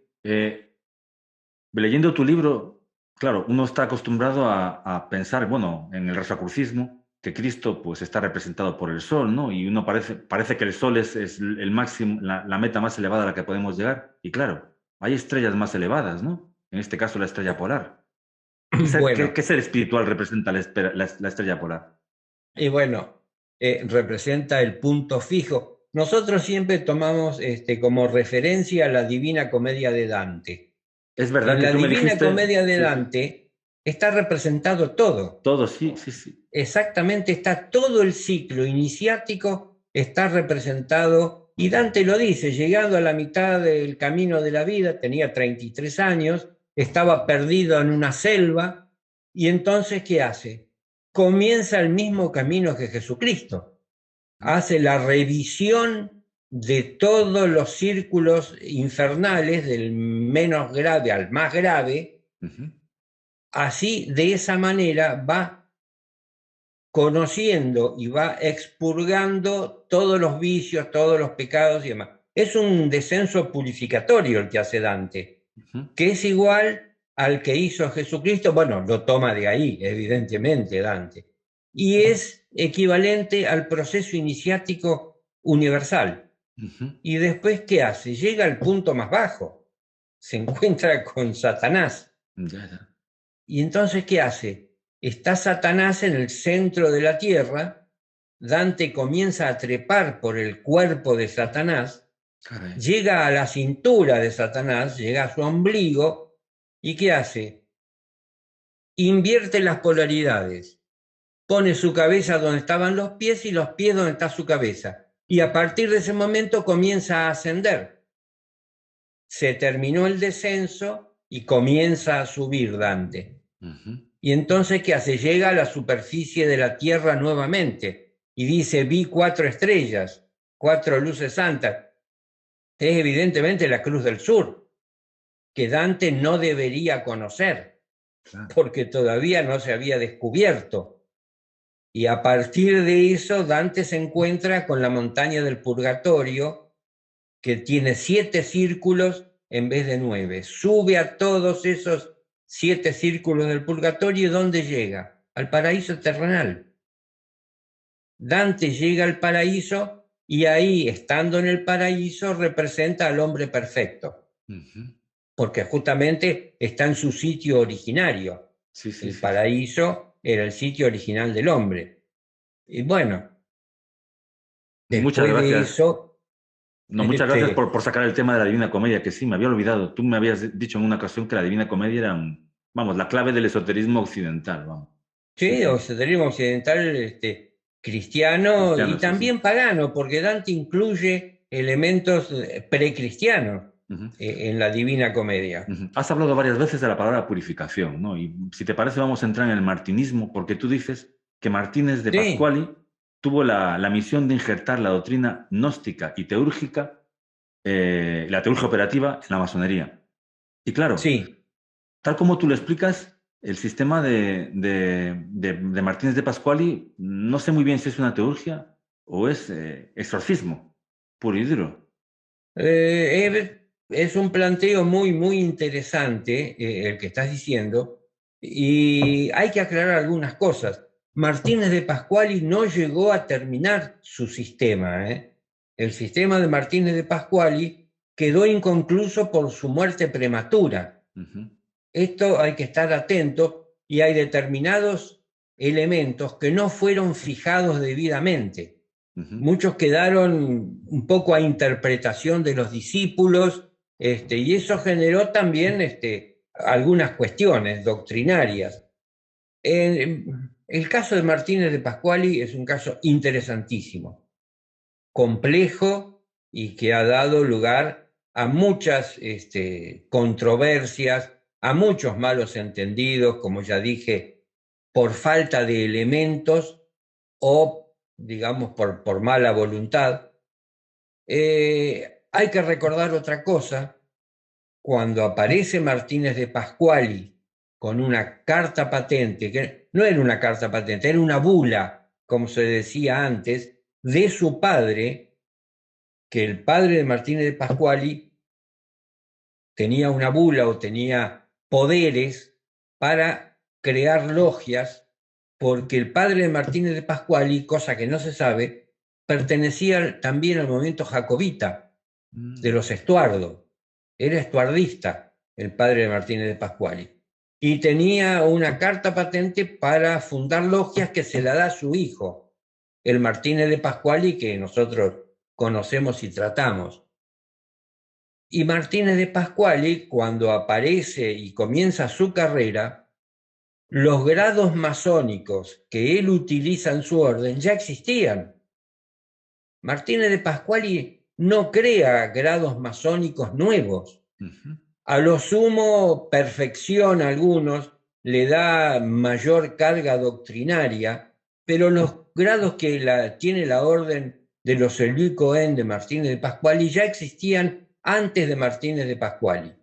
Leyendo tu libro, claro, uno está acostumbrado a pensar, bueno, en el rosacrucismo, que Cristo pues está representado por el sol, ¿no? Y uno parece que el sol es el máximo, la meta más elevada a la que podemos llegar. Y claro, hay estrellas más elevadas, ¿no? En este caso la estrella polar. Bueno, ¿Qué ser espiritual representa la estrella polar? y bueno, representa el punto fijo. Nosotros siempre tomamos como referencia la Divina Comedia de Dante. Es verdad En que la tú me Divina dijiste, Comedia de sí, sí, Dante está representado todo. todo, sí, sí, sí. Exactamente, está todo el ciclo iniciático, está representado, y Dante lo dice, llegando a la mitad del camino de la vida, tenía 33 años, estaba perdido en una selva, y entonces, ¿qué hace? Comienza el mismo camino que Jesucristo, hace la revisión de todos los círculos infernales, del menos grave al más grave, así, de esa manera, va conociendo y va expurgando todos los vicios, todos los pecados y demás. Es un descenso purificatorio el que hace Dante, que es igual al que hizo Jesucristo. Bueno, lo toma de ahí, evidentemente, Dante. Y es equivalente al proceso iniciático universal. Y después, ¿qué hace? Llega al punto más bajo. Se encuentra con Satanás. Ya, ya. Y entonces, ¿qué hace? Está Satanás en el centro de la tierra, Dante comienza a trepar por el cuerpo de Satanás, Caray. llega a la cintura de Satanás, llega a su ombligo, ¿y qué hace? Invierte las polaridades, pone su cabeza donde estaban los pies y los pies donde está su cabeza. Y a partir de ese momento comienza a ascender. Se terminó el descenso y comienza a subir Dante. Y entonces, ¿qué hace? Llega a la superficie de la Tierra nuevamente y dice, vi 4 estrellas, 4 luces santas. Es evidentemente la Cruz del Sur, que Dante no debería conocer, porque todavía no se había descubierto. Y a partir de eso, Dante se encuentra con la montaña del Purgatorio, que tiene 7 círculos en vez de 9. Sube a todos esos 7 círculos del Purgatorio, ¿y dónde llega? Al paraíso terrenal. Dante llega al paraíso y ahí, estando en el paraíso, representa al hombre perfecto, porque justamente está en su sitio originario. Sí, sí, El sí. paraíso era el sitio original del hombre. Y bueno, Muchas después de gracias. eso, No, muchas gracias por sacar el tema de la Divina Comedia, que sí, me había olvidado. Tú me habías dicho en una ocasión que la Divina Comedia era, vamos, la clave del esoterismo occidental, vamos. Sí, sí, sí. esoterismo occidental, cristiano Cristiano, y sí, sí. también pagano, porque Dante incluye elementos precristianos en la Divina Comedia. Has hablado varias veces de la palabra purificación, ¿no? Y si te parece, vamos a entrar en el martinismo, porque tú dices que Martínez de Sí, Pasquali tuvo la misión de injertar la doctrina gnóstica y teúrgica, la teurgia operativa, en la masonería. Y claro, sí. tal como tú lo explicas, el sistema de Martínez de Pasquali, no sé muy bien si es una teurgia o es exorcismo, puro y duro. Es un planteo muy, muy interesante el que estás diciendo, y hay que aclarar algunas cosas. Martínez de Pasquali no llegó a terminar su sistema, el sistema de Martínez de Pasquali quedó inconcluso por su muerte prematura. Esto hay que estar atento y hay determinados elementos que no fueron fijados debidamente. Muchos quedaron un poco a interpretación de los discípulos, y eso generó también algunas cuestiones doctrinarias. El caso de Martínez de Pasquali es un caso interesantísimo, complejo y que ha dado lugar a muchas controversias, a muchos malos entendidos, como ya dije, por falta de elementos o, digamos, por mala voluntad. Hay que recordar otra cosa. Cuando aparece Martínez de Pasquali con una carta patente, que no era una carta patente, era una bula, como se decía antes, de su padre, que el padre de Martínez de Pasquali tenía una bula o tenía poderes para crear logias, porque el padre de Martínez de Pasquali, cosa que no se sabe, pertenecía también al movimiento jacobita de los Estuardo. Era estuardista el padre de Martínez de Pasquali. Y tenía una carta patente para fundar logias que se la da a su hijo, el Martínez de Pasquali, que nosotros conocemos y tratamos. Y Martínez de Pasquali, cuando aparece y comienza su carrera, los grados masónicos que él utiliza en su orden ya existían. Martínez de Pasquali no crea grados masónicos nuevos. A lo sumo perfecciona algunos, le da mayor carga doctrinaria, pero los grados que tiene la orden de los Elui Cohen de Martínez de Pasquali ya existían antes de Martínez de Pasquali.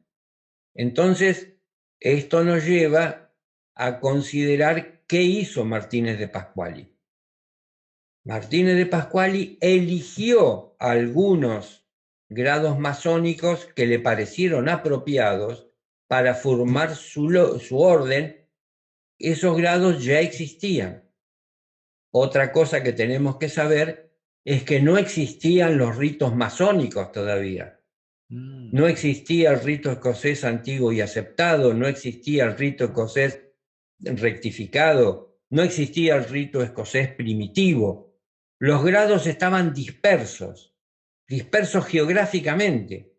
Entonces, esto nos lleva a considerar qué hizo Martínez de Pasquali. Martínez de Pasquali eligió algunos grados masónicos que le parecieron apropiados para formar su orden. Esos grados ya existían. Otra cosa que tenemos que saber es que no existían los ritos masónicos todavía. No existía el rito escocés antiguo y aceptado, no existía el rito escocés rectificado, no existía el rito escocés primitivo. Los grados estaban dispersos geográficamente,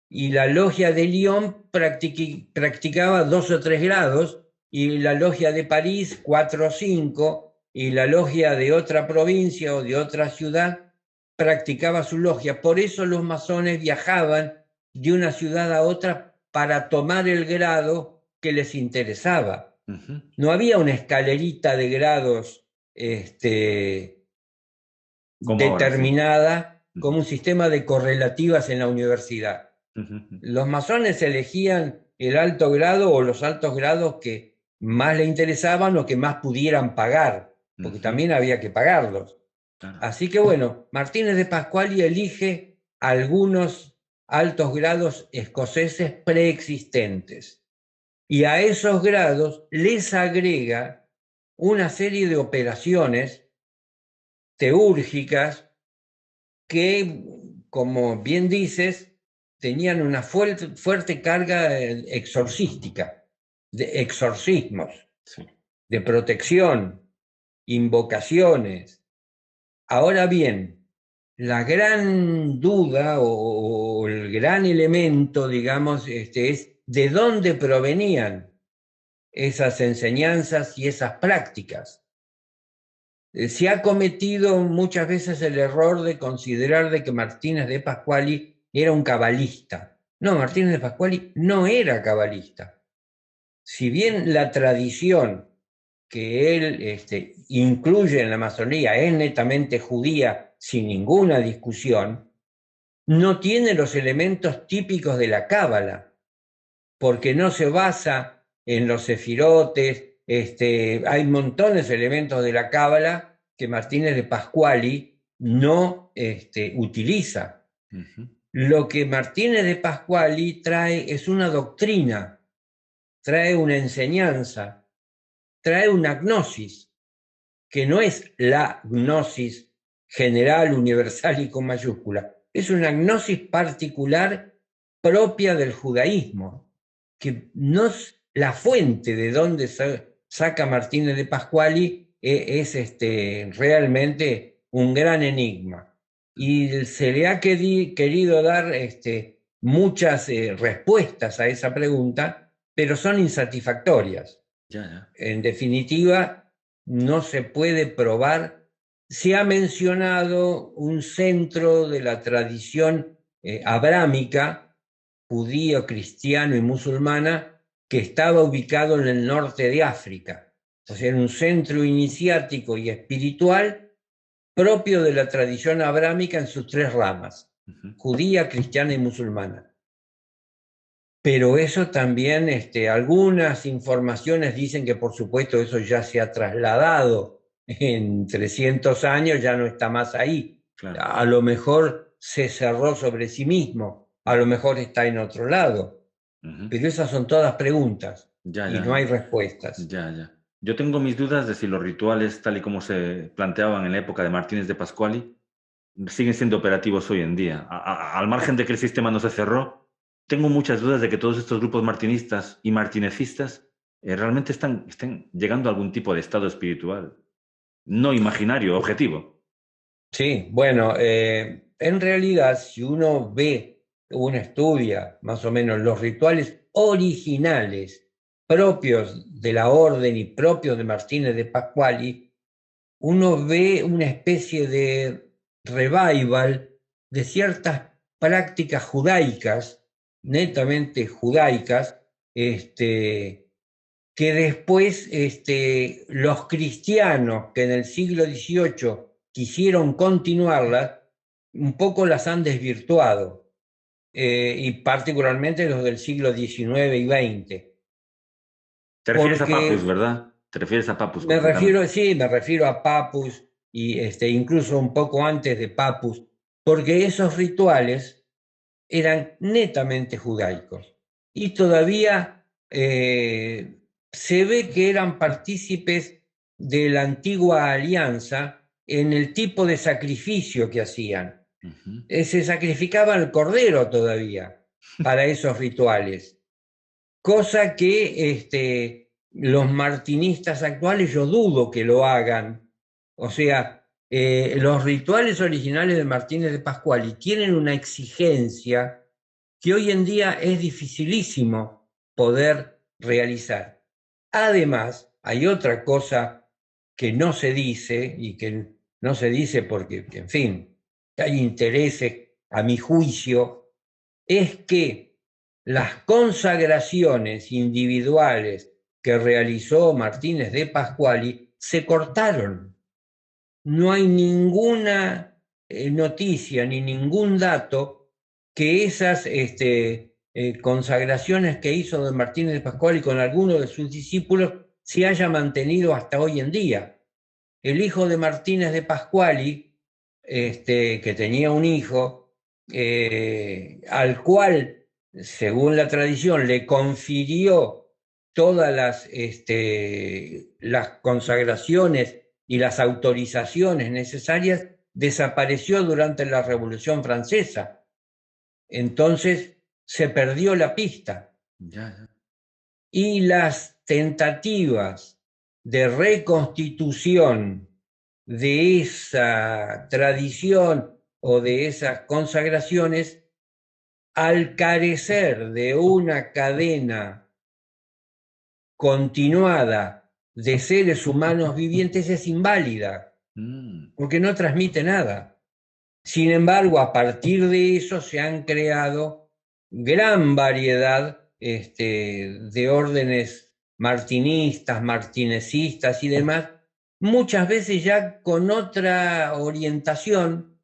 y la logia de Lyon practicaba 2 o 3 grados, y la logia de París 4 o 5, y la logia de otra provincia o de otra ciudad practicaba su logia. Por eso los masones viajaban de una ciudad a otra para tomar el grado que les interesaba. No había una escalerita de grados determinada como un sistema de correlativas en la universidad. Los masones elegían el alto grado o los altos grados que más le interesaban o que más pudieran pagar, porque también había que pagarlos. Así que bueno, Martínez de Pasquali elige algunos altos grados escoceses preexistentes, y a esos grados les agrega una serie de operaciones teúrgicas que, como bien dices, tenían una fuerte carga exorcística, de exorcismos, de protección, invocaciones. Ahora bien, la gran duda o el gran elemento, digamos, es de dónde provenían esas enseñanzas y esas prácticas. Se ha cometido muchas veces el error de considerar de que Martínez de Pasquali era un cabalista. No, Martínez de Pasquali no era cabalista. Si bien la tradición que él incluye en la masonería es netamente judía, sin ninguna discusión, no tiene los elementos típicos de la cábala, porque no se basa en los sefirotes. Hay montones de elementos de la cábala que Martínez de Pasquali no utiliza. Lo que Martínez de Pasquali trae es una doctrina, trae una enseñanza, trae una gnosis, que no es la gnosis general, universal y con mayúscula. Es una gnosis particular propia del judaísmo, que no es la fuente de donde saca Martínez de Pascuali es realmente un gran enigma. Y se le ha querido dar muchas respuestas a esa pregunta, pero son insatisfactorias. Ya, ya. En definitiva, no se puede probar. Se ha mencionado un centro de la tradición abrámica, judío, cristiano y musulmana, que estaba ubicado en el norte de África. O sea, era un centro iniciático y espiritual propio de la tradición abrámica en sus tres ramas, judía, cristiana y musulmana. Pero eso también, algunas informaciones dicen que por supuesto eso ya se ha trasladado en 300 años, ya no está más ahí. Claro. A lo mejor se cerró sobre sí mismo, a lo mejor está en otro lado. Pero esas son todas preguntas Ya, y ya, no hay respuestas. ya, ya. Yo tengo mis dudas de si los rituales, tal y como se planteaban en la época de Martínez de Pascuali, siguen siendo operativos hoy en día. Al margen de que el sistema no se cerró, tengo muchas dudas de que todos estos grupos martinistas y martinecistas realmente estén llegando a algún tipo de estado espiritual, no imaginario, objetivo. Sí, bueno, en realidad si uno estudia más o menos los rituales originales propios de la orden y propios de Martínez de Pascuali, uno ve una especie de revival de ciertas prácticas judaicas, netamente judaicas, que después los cristianos que en el siglo XVIII quisieron continuarlas, un poco las han desvirtuado, y particularmente los del siglo XIX y XX. Te refieres a Papus, Porque ¿verdad? Te refieres a Papus concretamente. sí, me refiero a Papus y incluso un poco antes de Papus, porque esos rituales eran netamente judaicos y todavía se ve que eran partícipes de la antigua alianza en el tipo de sacrificio que hacían. Se sacrificaba el cordero todavía para esos rituales, cosa que los martinistas actuales yo dudo que lo hagan. O sea, los rituales originales de Martínez de Pascuali tienen una exigencia que hoy en día es dificilísimo poder realizar. Además, hay otra cosa que no se dice y que no se dice porque, en fin, hay intereses, a mi juicio, es que las consagraciones individuales que realizó Martínez de Pascuali se cortaron. No hay ninguna noticia ni ningún dato que esas consagraciones que hizo don Martínez de Pascuali con algunos de sus discípulos se haya mantenido hasta hoy en día. El hijo de Martínez de Pascuali, que tenía un hijo, al cual, según la tradición, le confirió todas las consagraciones y las autorizaciones necesarias, desapareció durante la Revolución Francesa. Entonces se perdió la pista. Ya, ya. Y las tentativas de reconstitución de esa tradición o de esas consagraciones, al carecer de una cadena continuada de seres humanos vivientes, es inválida, porque no transmite nada. Sin embargo, a partir de eso se han creado gran variedad de órdenes martinistas, martinecistas y demás, muchas veces ya con otra orientación,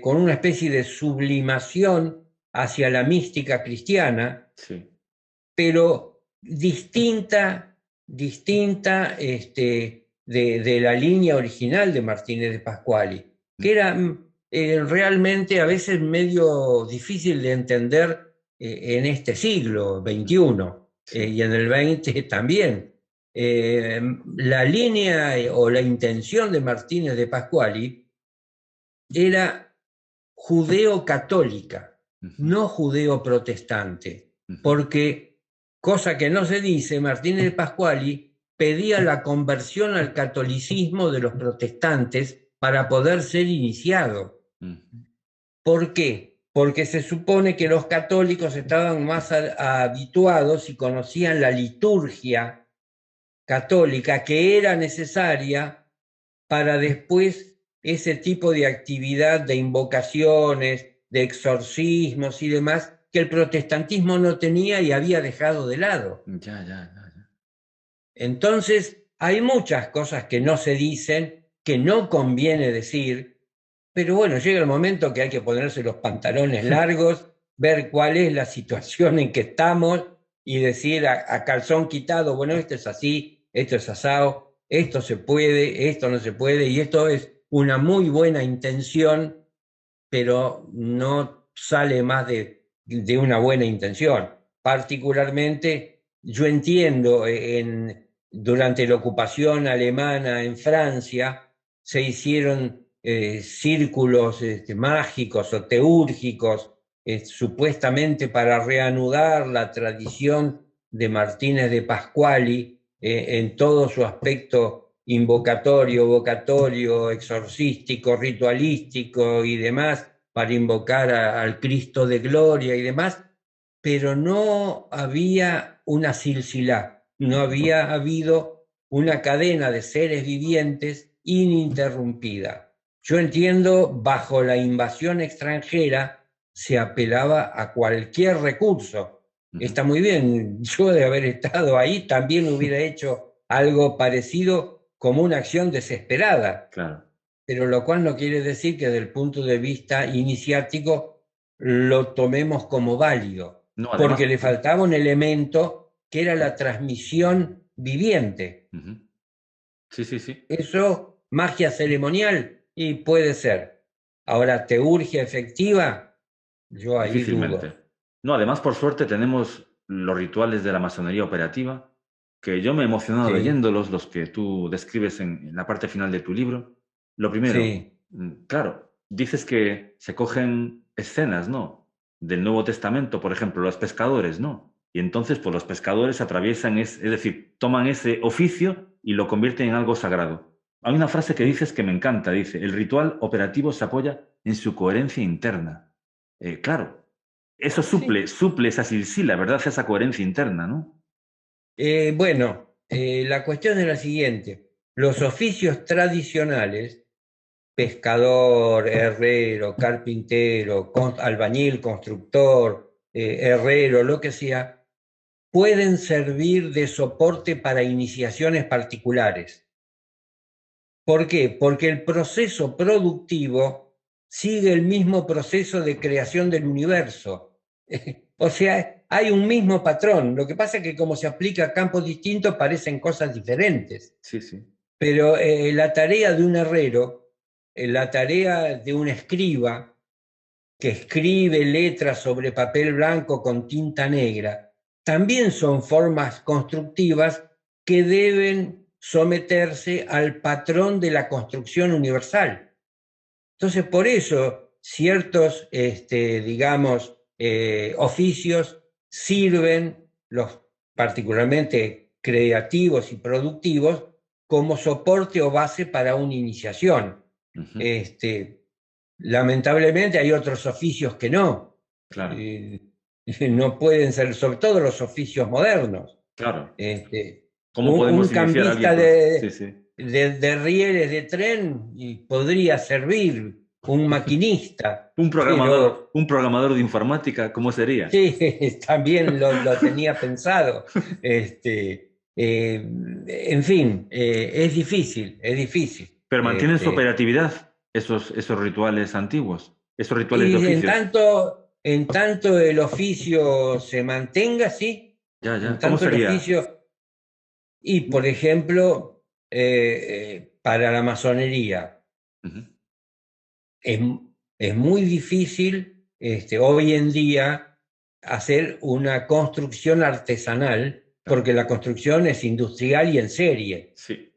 con una especie de sublimación hacia la mística cristiana, Sí. pero distinta de la línea original de Martínez de Pascuali, que era realmente a veces medio difícil de entender en este siglo XXI, y en el XX también. La línea o la intención de Martínez de Pascuali era judeo-católica, Ujú, no judeo-protestante, ujú. porque, cosa que no se dice, Martínez de Pascuali pedía la conversión al catolicismo de los protestantes para poder ser iniciado. Ujú. ¿Por qué? Porque se supone que los católicos estaban más habituados y conocían la liturgia católica que era necesaria para después ese tipo de actividad de invocaciones, de exorcismos y demás, que el protestantismo no tenía y había dejado de lado. Ya, ya, ya, ya. Entonces, hay muchas cosas que no se dicen, que no conviene decir, pero bueno, llega el momento que hay que ponerse los pantalones largos, ver cuál es la situación en que estamos y decir a calzón quitado, bueno, esto es así, esto es asado, esto se puede, esto no se puede, y esto es una muy buena intención, pero no sale más de una buena intención. Particularmente, yo entiendo durante la ocupación alemana en Francia, se hicieron círculos mágicos o teúrgicos, supuestamente para reanudar la tradición de Martínez de Pascuali en todo su aspecto invocatorio, vocatorio, exorcístico, ritualístico y demás, para invocar al Cristo de gloria y demás, pero no había una silsilá, no Ujú. había habido una cadena de seres vivientes ininterrumpida. Yo entiendo, bajo la invasión extranjera se apelaba a cualquier recurso. Ujú. Está muy bien, yo de haber estado ahí también hubiera hecho algo parecido como una acción desesperada, Claro. pero lo cual no quiere decir que desde el punto de vista iniciático lo tomemos como válido, No, además, porque le faltaba un elemento que era la transmisión viviente. ujú. Sí, sí, sí, Eso, magia ceremonial, y puede ser. Ahora, teurgia efectiva, yo ahí dudo. difícilmente. No, además, por suerte, tenemos los rituales de la masonería operativa, que yo me he emocionado Sí, leyéndolos, los que tú describes en la parte final de tu libro. Lo primero, sí, claro, dices que se cogen escenas, ¿no? Del Nuevo Testamento, por ejemplo, los pescadores, ¿no? Y entonces, pues los pescadores atraviesan, es decir, toman ese oficio y lo convierten en algo sagrado. Hay una frase que dices que me encanta, dice, el ritual operativo se apoya en su coherencia interna. Claro, eso sí. suple esa silsila, ¿verdad? Esa coherencia interna, ¿no? Bueno, la cuestión es la siguiente. Los oficios tradicionales, pescador, herrero, carpintero, albañil, constructor, herrero, lo que sea, pueden servir de soporte para iniciaciones particulares. ¿Por qué? Porque el proceso productivo sigue el mismo proceso de creación del universo. O sea, hay un mismo patrón. Lo que pasa es que como se aplica a campos distintos, parecen cosas diferentes. Sí, sí. Pero la tarea de un herrero, la tarea de un escriba, que escribe letras sobre papel blanco con tinta negra, también son formas constructivas que deben someterse al patrón de la construcción universal. Entonces, por eso ciertos, digamos, oficios sirven, los particularmente creativos y productivos, como soporte o base para una iniciación. Ujú. Este, Lamentablemente hay otros oficios que no. Claro, Eh, no pueden ser, sobre todo los oficios modernos. claro. Este, ¿Cómo podemos un iniciar a cambista alguien? Sí, sí. de rieles de tren y podría servir, un maquinista, pero Un programador de informática, ¿cómo sería? sí, también lo tenía pensado. En fin, es difícil, es difícil. Pero mantienen su operatividad, esos rituales antiguos, esos rituales de Y oficios. en tanto el oficio se mantenga, sí, Ya, en ya. ¿Cómo tanto el sería? oficio, y por ejemplo, para la masonería, Ujú. es, es muy difícil hoy en día hacer una construcción artesanal, Claro. porque la construcción es industrial y en serie. Sí.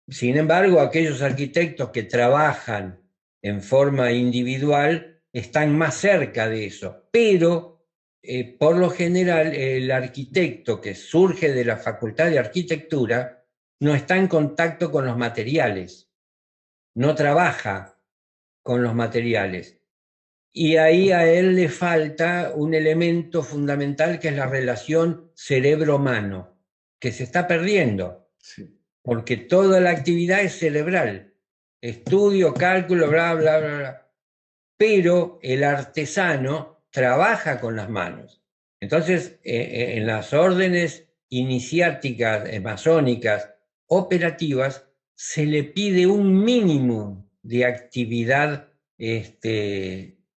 Sin embargo, aquellos arquitectos que trabajan en forma individual están más cerca de eso, pero por lo general el arquitecto que surge de la Facultad de Arquitectura no está en contacto con los materiales, no trabaja con los materiales. Y ahí a él le falta un elemento fundamental que es la relación cerebro-mano, que se está perdiendo, Sí. porque toda la actividad es cerebral, estudio, cálculo, bla, bla, bla, bla. Pero el artesano trabaja con las manos. Entonces, en las órdenes iniciáticas, masónicas, operativas, se le pide un mínimo de actividad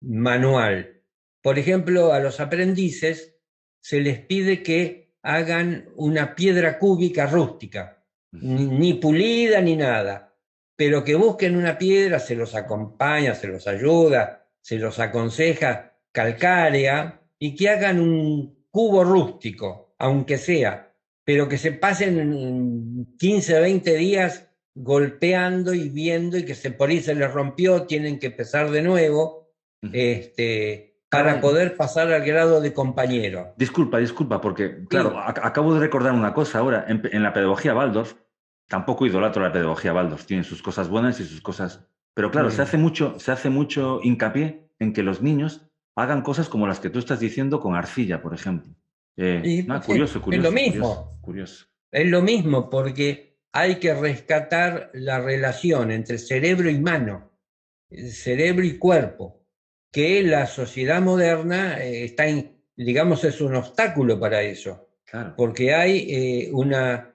manual. Por ejemplo, a los aprendices se les pide que hagan una piedra cúbica rústica, ni pulida ni nada, pero que busquen una piedra, se los acompaña, se los ayuda, se los aconseja calcárea, y que hagan un cubo rústico, aunque sea, pero que se pasen 15, 20 días golpeando y viendo, y que por ahí se les rompió, tienen que empezar de nuevo, para poder pasar al grado de compañero. Disculpa, porque, claro, Sí. acabo de recordar una cosa ahora. En la pedagogía Waldorf, tampoco idolatro la pedagogía Waldorf, tiene sus cosas buenas y sus cosas. Pero claro, se hace mucho hincapié en que los niños hagan cosas como las que tú estás diciendo con arcilla, por ejemplo. Curioso, Es lo curioso, curioso, mismo. curioso. Es lo mismo, porque hay que rescatar la relación entre cerebro y mano, cerebro y cuerpo, que la sociedad moderna digamos, es un obstáculo para eso, Claro. porque hay una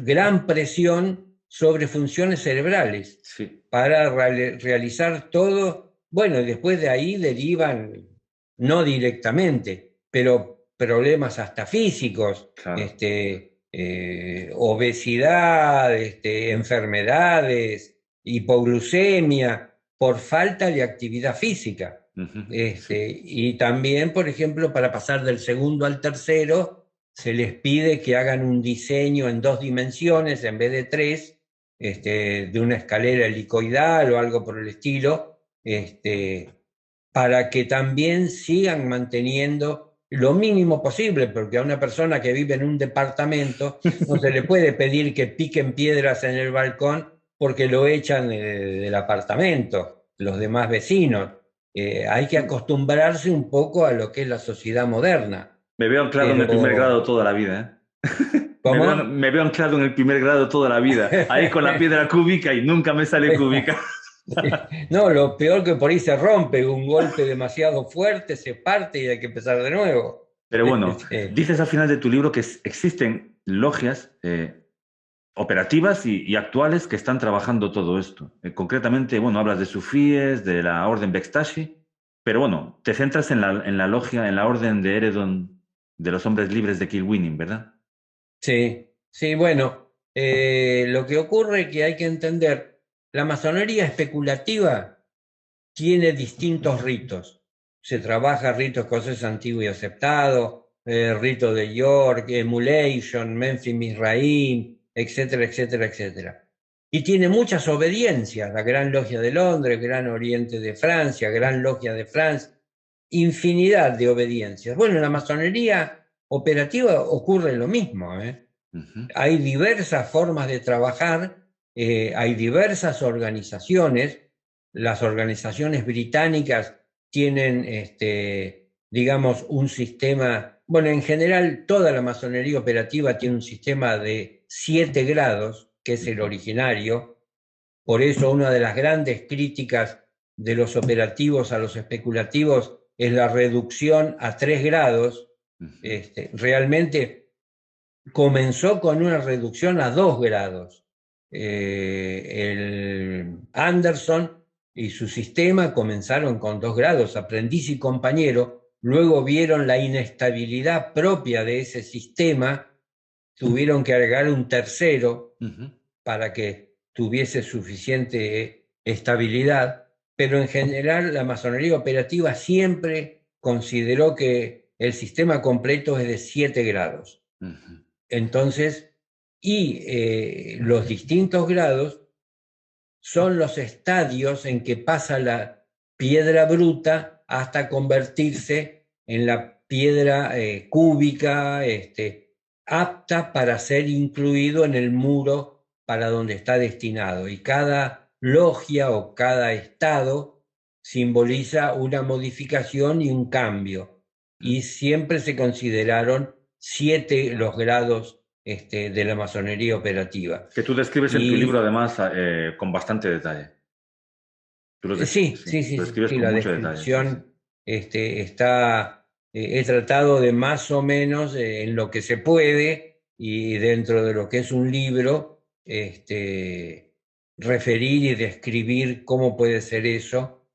gran presión sobre funciones cerebrales Sí. para realizar todo. Bueno, y después de ahí derivan, no directamente, pero problemas hasta físicos, Claro. obesidad, enfermedades, hipoglucemia, por falta de actividad física. Sí. Y también, por ejemplo, para pasar del segundo al tercero, se les pide que hagan un diseño en 2 dimensiones en vez de 3, de una escalera helicoidal o algo por el estilo, para que también sigan manteniendo lo mínimo posible, porque a una persona que vive en un departamento no se le puede pedir que piquen piedras en el balcón porque lo echan del apartamento, los demás vecinos. Hay que acostumbrarse un poco a lo que es la sociedad moderna. Me veo anclado en el primer grado Pero, toda la vida, ¿eh? ¿cómo? Me veo anclado en el primer grado toda la vida, ahí con la piedra cúbica y nunca me sale cúbica. No, lo peor que por ahí se rompe, un golpe demasiado fuerte, se parte y hay que empezar de nuevo. Pero bueno, dices al final de tu libro que existen logias operativas y actuales que están trabajando todo esto. Concretamente, bueno, hablas de sufíes, de la orden Bektashi, pero bueno, te centras en la logia, en la orden de Eredon de los hombres libres de Kilwinning, ¿verdad? Sí, sí, bueno, lo que ocurre es que hay que entender, la masonería especulativa tiene distintos ritos. Se trabaja ritos escocés antiguo y aceptado, rito de York, Emulation, Memphis Misraim, etcétera, etcétera, etcétera. Y tiene muchas obediencias, la Gran Logia de Londres, Gran Oriente de Francia, Gran Logia de Francia, infinidad de obediencias. Bueno, en la masonería operativa ocurre lo mismo, ¿eh? Hay diversas formas de trabajar, hay diversas organizaciones. Las organizaciones británicas tienen, digamos, un sistema, bueno, en general toda la masonería operativa tiene un sistema de 7 grados, que es el originario. Por eso una de las grandes críticas de los operativos a los especulativos es la reducción a 3 grados. Realmente comenzó con una reducción a 2 grados. El Anderson y su sistema comenzaron con 2 grados, aprendiz y compañero, luego vieron la inestabilidad propia de ese sistema, tuvieron que agregar un tercero para que tuviese suficiente estabilidad, pero en general la masonería operativa siempre consideró que el sistema completo es de 7 grados. Entonces, y los distintos grados son los estadios en que pasa la piedra bruta hasta convertirse en la piedra cúbica, apta para ser incluido en el muro para donde está destinado. Y cada logia o cada estado simboliza una modificación y un cambio. Y siempre se consideraron 7 los grados de la masonería operativa. Que tú describes en tu libro, además, con bastante detalle. Sí, sí, sí, lo describes sí, con la mucho detalle. Sí, sí. descripción está, he tratado de más o menos en lo que se puede y dentro de lo que es un libro, referir y describir cómo puede ser eso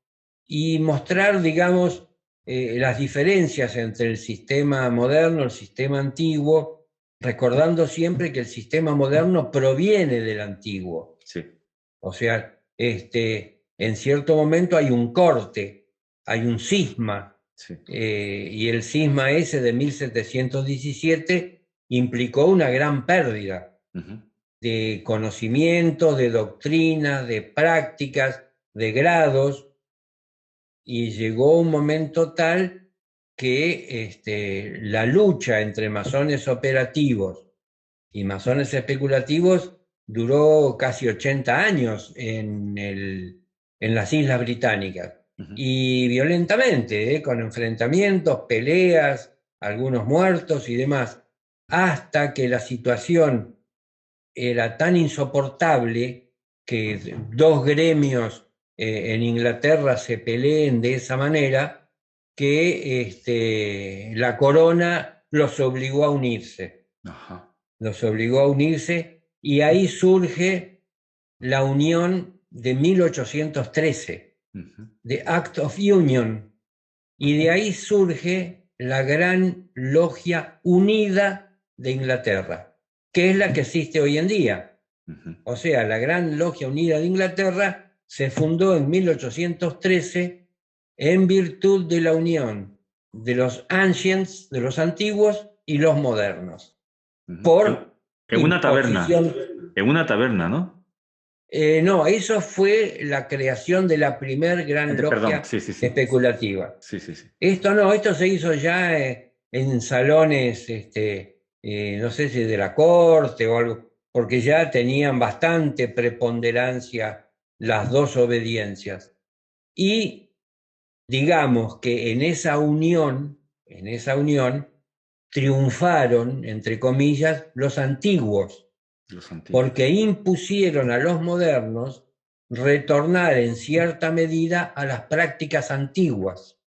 y mostrar, digamos, las diferencias entre el sistema moderno, el sistema antiguo, recordando siempre que el sistema moderno proviene del antiguo. Sí. O sea, en cierto momento hay un corte, hay un cisma, sí. Y el cisma ese de 1717 implicó una gran pérdida de conocimientos, de doctrinas, de prácticas, de grados, y llegó un momento tal que la lucha entre masones operativos y masones especulativos duró casi 80 años en las Islas Británicas. Y violentamente, con enfrentamientos, peleas, algunos muertos y demás, hasta que la situación era tan insoportable que 2 gremios en Inglaterra se peleen de esa manera que la corona los obligó a unirse. Ajá. Los obligó a unirse y ahí surge la unión de 1813, The Act of Union, y de ahí surge la Gran Logia Unida de Inglaterra, que es la que existe hoy en día. O sea, la Gran Logia Unida de Inglaterra se fundó en 1813 en virtud de la unión de los ancients, de los antiguos, y los modernos. Por en una taberna. imposición. En una taberna, ¿no? No, eso fue la creación de la primer gran logia especulativa. Sí, sí, sí. Esto se hizo ya en salones, no sé si de la corte o algo, porque ya tenían bastante preponderancia las dos obediencias. Y digamos que en esa unión, triunfaron, entre comillas, los antiguos, porque impusieron a los modernos retornar en cierta medida a las prácticas antiguas.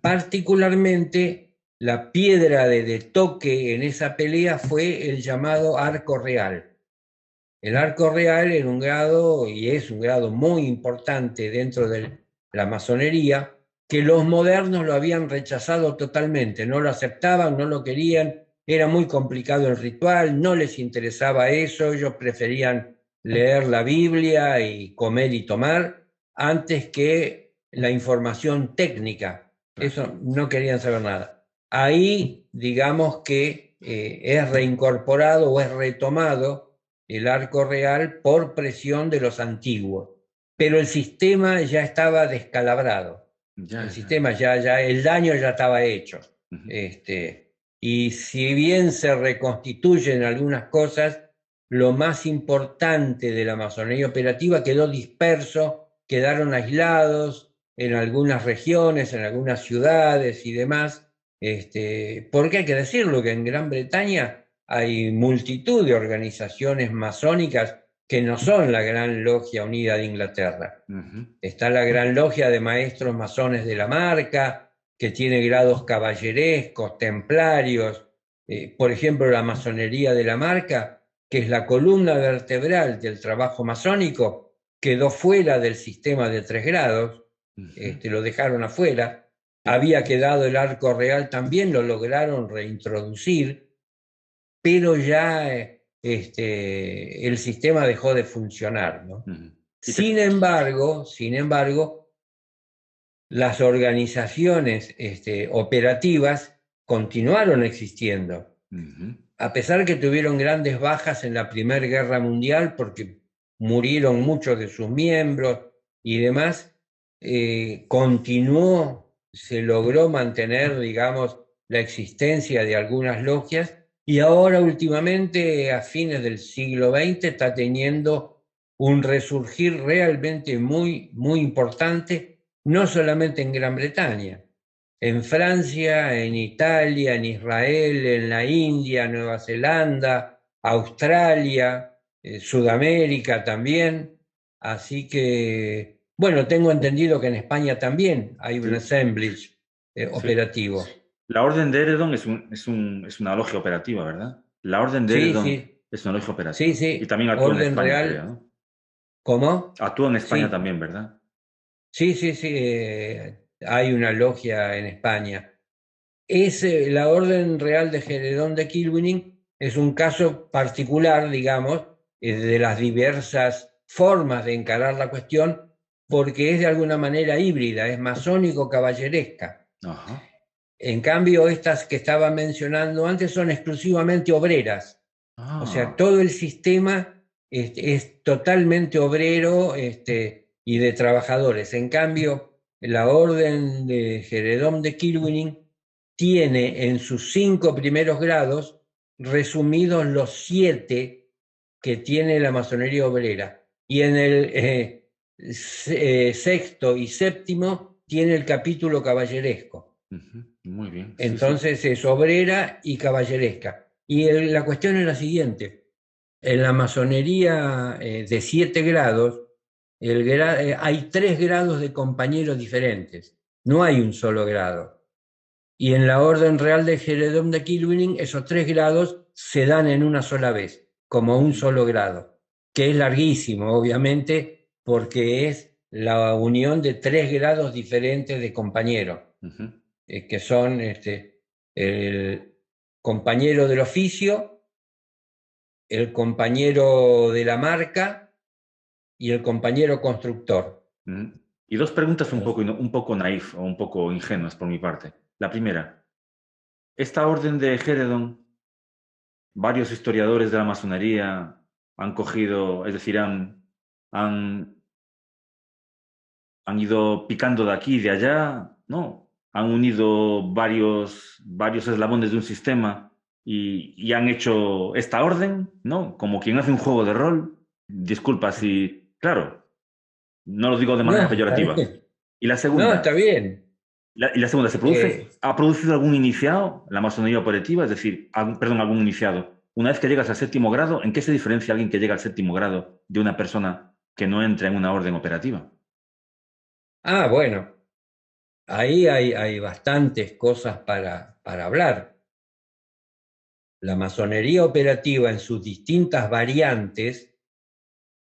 Particularmente, la piedra de toque en esa pelea fue el llamado arco real. El arco real era un grado, y es un grado muy importante dentro de la masonería, que los modernos lo habían rechazado totalmente, no lo aceptaban, no lo querían, era muy complicado el ritual, no les interesaba eso, ellos preferían leer la Biblia y comer y tomar antes que la información técnica. Eso no querían saber nada. Ahí, digamos que es reincorporado o es retomado el arco real por presión de los antiguos, pero el sistema ya estaba descalabrado. El daño ya estaba hecho. Y si bien se reconstituyen algunas cosas, lo más importante de la masonería operativa quedó disperso, quedaron aislados en algunas regiones, en algunas ciudades y demás, porque hay que decirlo que en Gran Bretaña hay multitud de organizaciones masónicas que no son la Gran Logia Unida de Inglaterra. Está la Gran Logia de Maestros Masones de la Marca, que tiene grados caballerescos, templarios. Por ejemplo, la Masonería de la Marca, que es la columna vertebral del trabajo masónico, quedó fuera del sistema de 3 grados, lo dejaron afuera. Había quedado el arco real también, lo lograron reintroducir, pero ya el sistema dejó de funcionar, ¿no? Sin embargo, las organizaciones operativas continuaron existiendo, a pesar que tuvieron grandes bajas en la Primera Guerra Mundial, porque murieron muchos de sus miembros y demás, continuó, se logró mantener, digamos, la existencia de algunas logias y ahora últimamente, a fines del siglo XX, está teniendo un resurgir realmente muy, muy importante, no solamente en Gran Bretaña, en Francia, en Italia, en Israel, en la India, Nueva Zelanda, Australia, Sudamérica también. Así que, bueno, tengo entendido que en España también hay un Sí, assemblage sí. operativo. La Orden de Eredon es una logia operativa, ¿verdad? La Orden de Sí, Eredon sí, es una logia sí, operativa. Y sí, también actúa en orden España, creo, real. ¿no? ¿Cómo? Actúa en España Sí, también, ¿verdad? sí, sí, sí, hay una logia en España. La Orden Real de Geredón de Kilwinning es un caso particular, digamos, de las diversas formas de encarar la cuestión, porque es de alguna manera híbrida, es masónico-caballeresca. Ajá. En cambio, estas que estaba mencionando antes son exclusivamente obreras. O sea, Ah, todo el sistema es totalmente obrero y de trabajadores. En cambio, la orden de Jeredón de Kilwinning tiene en sus 5 primeros grados resumidos los 7 que tiene la masonería obrera. Y en el sexto y séptimo tiene el capítulo caballeresco. ujú, muy bien, sí, sí. Entonces es obrera y caballeresca. Y la cuestión es la siguiente. En la masonería de 7 grados, hay 3 grados de compañeros diferentes. No hay un solo grado. Y en la Orden Real de Jeredón de Kilwinning, esos 3 grados se dan en una sola vez, como un Ujú, solo grado, que es larguísimo, obviamente, porque es la unión de 3 grados diferentes de compañeros, ujú, que son el compañero del oficio, el compañero de la marca y el compañero constructor. ujú. Y dos preguntas O un poco naif o un poco ingenuas por mi parte. La primera, esta orden de Géredon, varios historiadores de la masonería han cogido, es decir, han, han ido picando de aquí y de allá, ¿no? Han unido varios eslabones de un sistema y han hecho esta orden, ¿no? Como quien hace un juego de rol. Disculpa si, claro, no lo digo de manera no, está peyorativa. bien. Y la No, está segunda, bien. y la segunda, Eh, ¿ha producido algún iniciado la masonería operativa? Es decir, perdón, algún iniciado. Una vez que llegas al séptimo grado, ¿en qué se diferencia alguien que llega al séptimo grado de una persona que no entra en una orden operativa? bueno. Ahí hay bastantes cosas para hablar. La masonería operativa en sus distintas variantes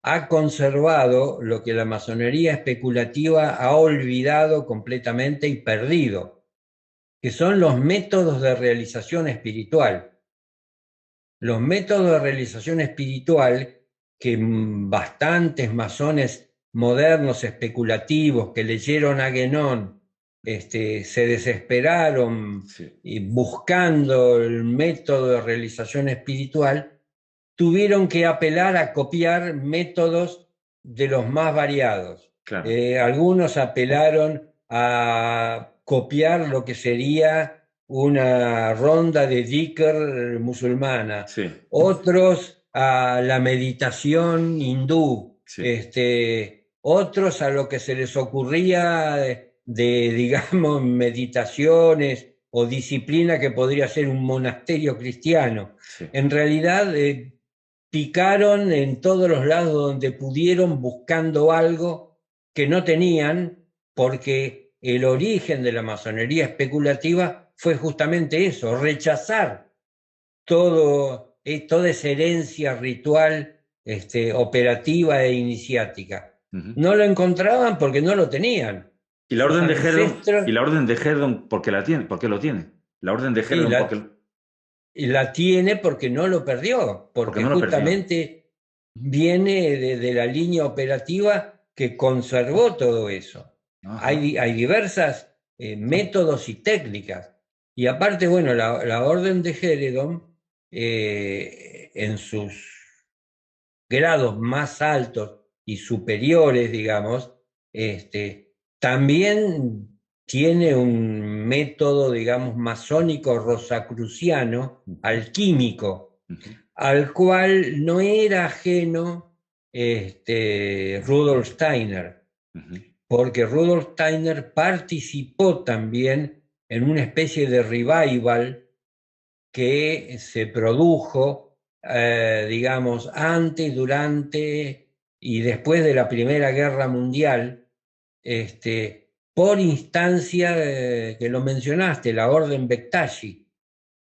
ha conservado lo que la masonería especulativa ha olvidado completamente y perdido, que son los métodos de realización espiritual. Los métodos de realización espiritual que bastantes masones modernos especulativos que leyeron a Guénon se desesperaron Sí, y buscando el método de realización espiritual, tuvieron que apelar a copiar métodos de los más variados. claro. Algunos apelaron a copiar lo que sería una ronda de dhikr musulmana, Sí, otros a la meditación hindú, sí. otros a lo que se les ocurría digamos, meditaciones o disciplina que podría ser un monasterio cristiano. Sí. En realidad, picaron en todos los lados donde pudieron buscando algo que no tenían, porque el origen de la masonería especulativa fue justamente eso, rechazar toda esa herencia ritual, operativa e iniciática. Ujú. No lo encontraban porque no lo tenían. Y la Sus orden de Herdon, ancestros, ¿por qué la tiene? ¿Por qué lo tiene? La orden de y Herdon, la, y la tiene porque no lo perdió, porque porque no lo perdió. justamente viene de la línea operativa que conservó todo eso. Ajá. Hay diversas métodos y técnicas. Y aparte, bueno, la orden de Géredon, en sus grados más altos y superiores, digamos, también tiene un método, digamos, masónico rosacruciano, alquímico, al cual no era ajeno Rudolf Steiner, porque Rudolf Steiner participó también en una especie de revival que se produjo, digamos, antes, durante y después de la Primera Guerra Mundial, por instancia que lo mencionaste, la Orden Bektashi.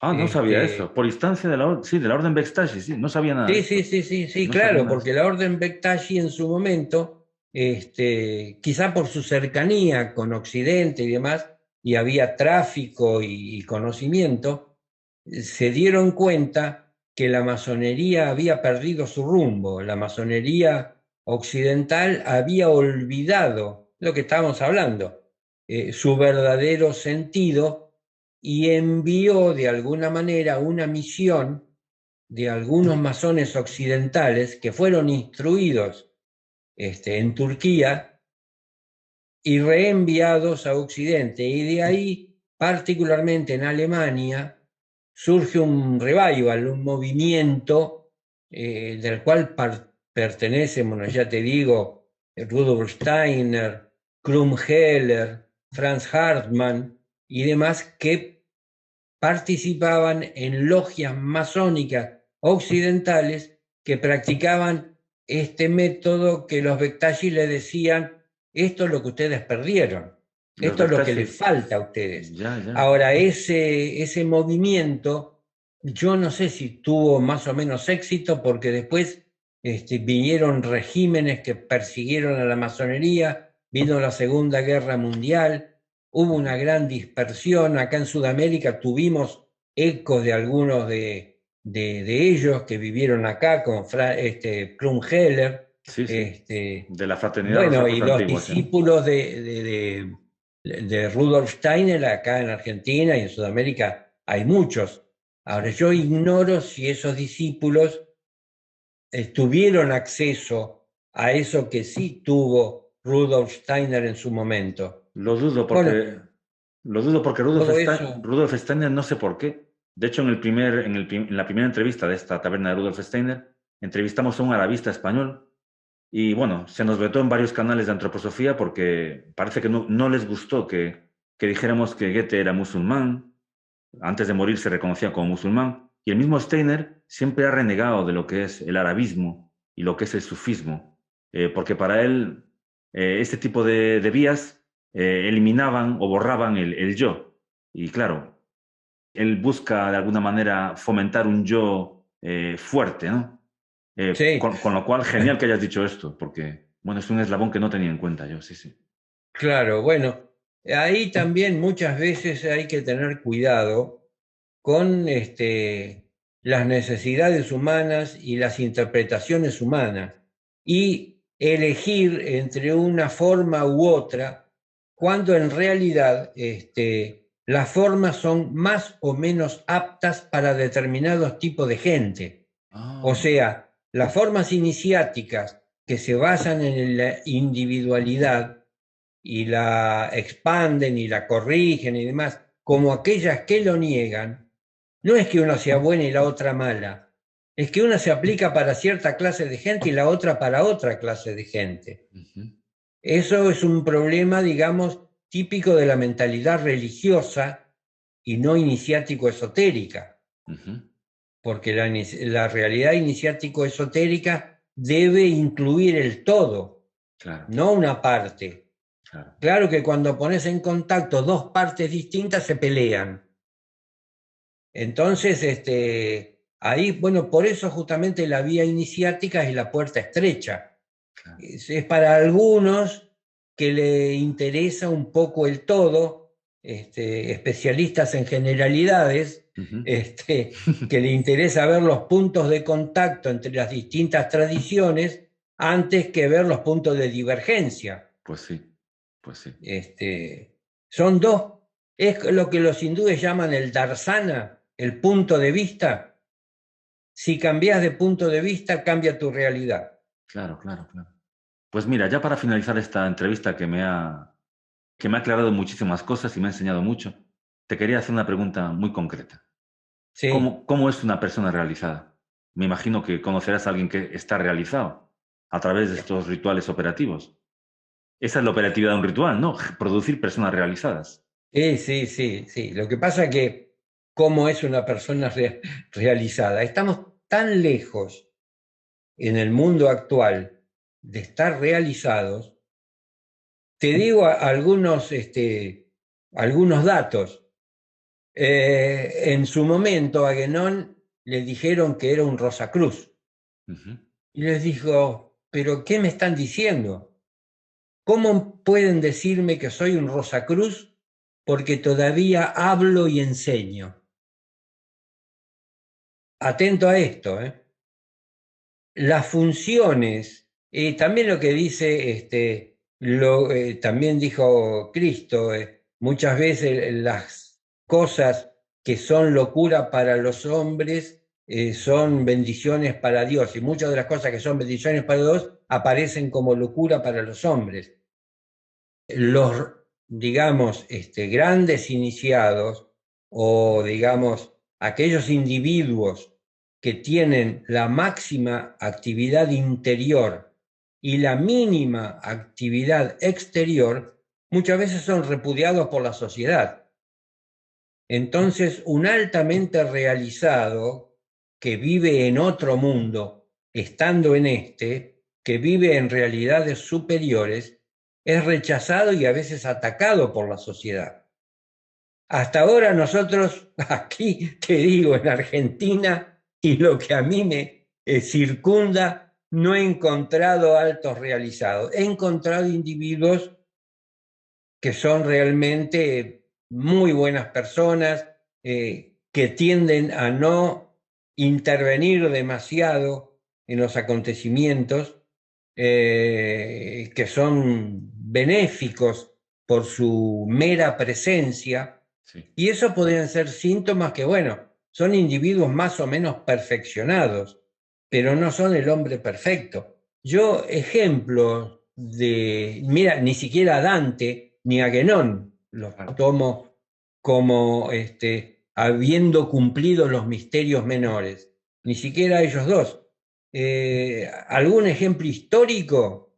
Ah, no sabía eso. Por instancia de sí, de la Orden Bektashi, sí, no sabía nada de Sí, esto. sí, sí, sí, sí, No sabía claro, nada de porque esto. la Orden Bektashi en su momento, quizá por su cercanía con Occidente y demás, y había tráfico y conocimiento, se dieron cuenta que la masonería había perdido su rumbo, la masonería occidental había olvidado lo que estábamos hablando, su verdadero sentido, y envió de alguna manera una misión de algunos masones occidentales que fueron instruidos en Turquía y reenviados a Occidente. Y de ahí, particularmente en Alemania, surge un revival, un movimiento del cual pertenecen, bueno, ya te digo, Rudolf Steiner, Krumheller, Franz Hartmann y demás, que participaban en logias masónicas occidentales que practicaban este método que los Bektashi le decían, esto es lo que ustedes perdieron, Los esto es lo que Bektashi, les falta a ustedes. ya, ya. Ahora, ese movimiento, yo no sé si tuvo más o menos éxito, porque después vinieron regímenes que persiguieron a la masonería, vino la Segunda Guerra Mundial, hubo una gran dispersión. Acá en Sudamérica tuvimos ecos de algunos de ellos que vivieron acá, como Krumheller. Sí, sí. De la Fraternidad Bueno, y Rosacruz los Antigua, sí. discípulos de Rudolf Steiner acá en Argentina y en Sudamérica hay muchos. Ahora, Sí. yo ignoro si esos discípulos tuvieron acceso a eso que sí tuvo Rudolf Steiner en su momento. Lo dudo Bueno, porque, lo dudo porque todo eso. Rudolf Steiner no sé por qué. De hecho, en la primera entrevista de esta taberna de Rudolf Steiner, entrevistamos a un arabista español y bueno, se nos vetó en varios canales de antroposofía porque parece que no les gustó que dijéramos que Goethe era musulmán. Antes de morir se reconocía como musulmán. Y el mismo Steiner siempre ha renegado de lo que es el arabismo y lo que es el sufismo, porque para él este tipo de vías eliminaban o borraban el yo. Y claro, él busca de alguna manera fomentar un yo fuerte, ¿no? Sí, Con lo cual, genial que hayas dicho esto, porque, bueno, es un eslabón que no tenía en cuenta yo, sí, sí. claro, bueno, ahí también muchas veces hay que tener cuidado con las necesidades humanas y las interpretaciones humanas y elegir entre una forma u otra, cuando en realidad las formas son más o menos aptas para determinados tipos de gente. O Ah, sea, las formas iniciáticas que se basan en la individualidad y la expanden y la corrigen y demás, como aquellas que lo niegan, no es que una sea buena y la otra mala, es que una se aplica para cierta clase de gente y la otra para otra clase de gente. ujú, Eso es un problema, digamos, típico de la mentalidad religiosa y no iniciático-esotérica, ujú, porque la realidad iniciático-esotérica debe incluir el todo, claro, no una parte. claro. Claro que cuando pones en contacto dos partes distintas se pelean. Entonces, ahí, bueno, por eso justamente la vía iniciática es la puerta estrecha. Claro. Es para algunos que le interesa un poco el todo, especialistas en generalidades, Ujú. que le interesa ver los puntos de contacto entre las distintas tradiciones antes que ver los puntos de divergencia. Pues sí, pues sí. Son dos, es lo que los hindúes llaman el darsana, el punto de vista. Si cambias de punto de vista, cambia tu realidad. Claro, claro, claro. Pues mira, ya para finalizar esta entrevista que me ha aclarado muchísimas cosas y me ha enseñado mucho, te quería hacer una pregunta muy concreta. Sí, Cómo es una persona realizada? Me imagino que conocerás a alguien que está realizado a través de estos rituales operativos. Esa es la operatividad de un ritual, ¿no? Producir personas realizadas. sí, sí, sí, sí. Lo que pasa es que, ¿cómo es una persona realizada? Estamos tan lejos en el mundo actual de estar realizados. Te digo algunos datos. En su momento a Guénon le dijeron que era un Rosacruz. Ujú. Y les dijo, ¿pero qué me están diciendo? ¿Cómo pueden decirme que soy un Rosacruz porque todavía hablo y enseño? Atento a esto, ¿eh? Las funciones, también lo que dice, también dijo Cristo, muchas veces las cosas que son locura para los hombres son bendiciones para Dios, y muchas de las cosas que son bendiciones para Dios aparecen como locura para los hombres. Los, digamos, grandes iniciados o, digamos, aquellos individuos que tienen la máxima actividad interior y la mínima actividad exterior, muchas veces son repudiados por la sociedad. Entonces, un altamente realizado que vive en otro mundo, estando en este, que vive en realidades superiores, es rechazado y a veces atacado por la sociedad. Hasta ahora nosotros aquí, te digo, en Argentina, y lo que a mí me circunda, no he encontrado altos realizados. He encontrado individuos que son realmente muy buenas personas, que tienden a no intervenir demasiado en los acontecimientos, que son benéficos por su mera presencia, Sí. y eso podrían ser síntomas que, bueno, son individuos más o menos perfeccionados, pero no son el hombre perfecto. Yo, ejemplo mira, ni siquiera a Dante ni a Guénon los Claro. tomo como habiendo cumplido los misterios menores, ni siquiera a ellos dos. ¿Algún ejemplo histórico?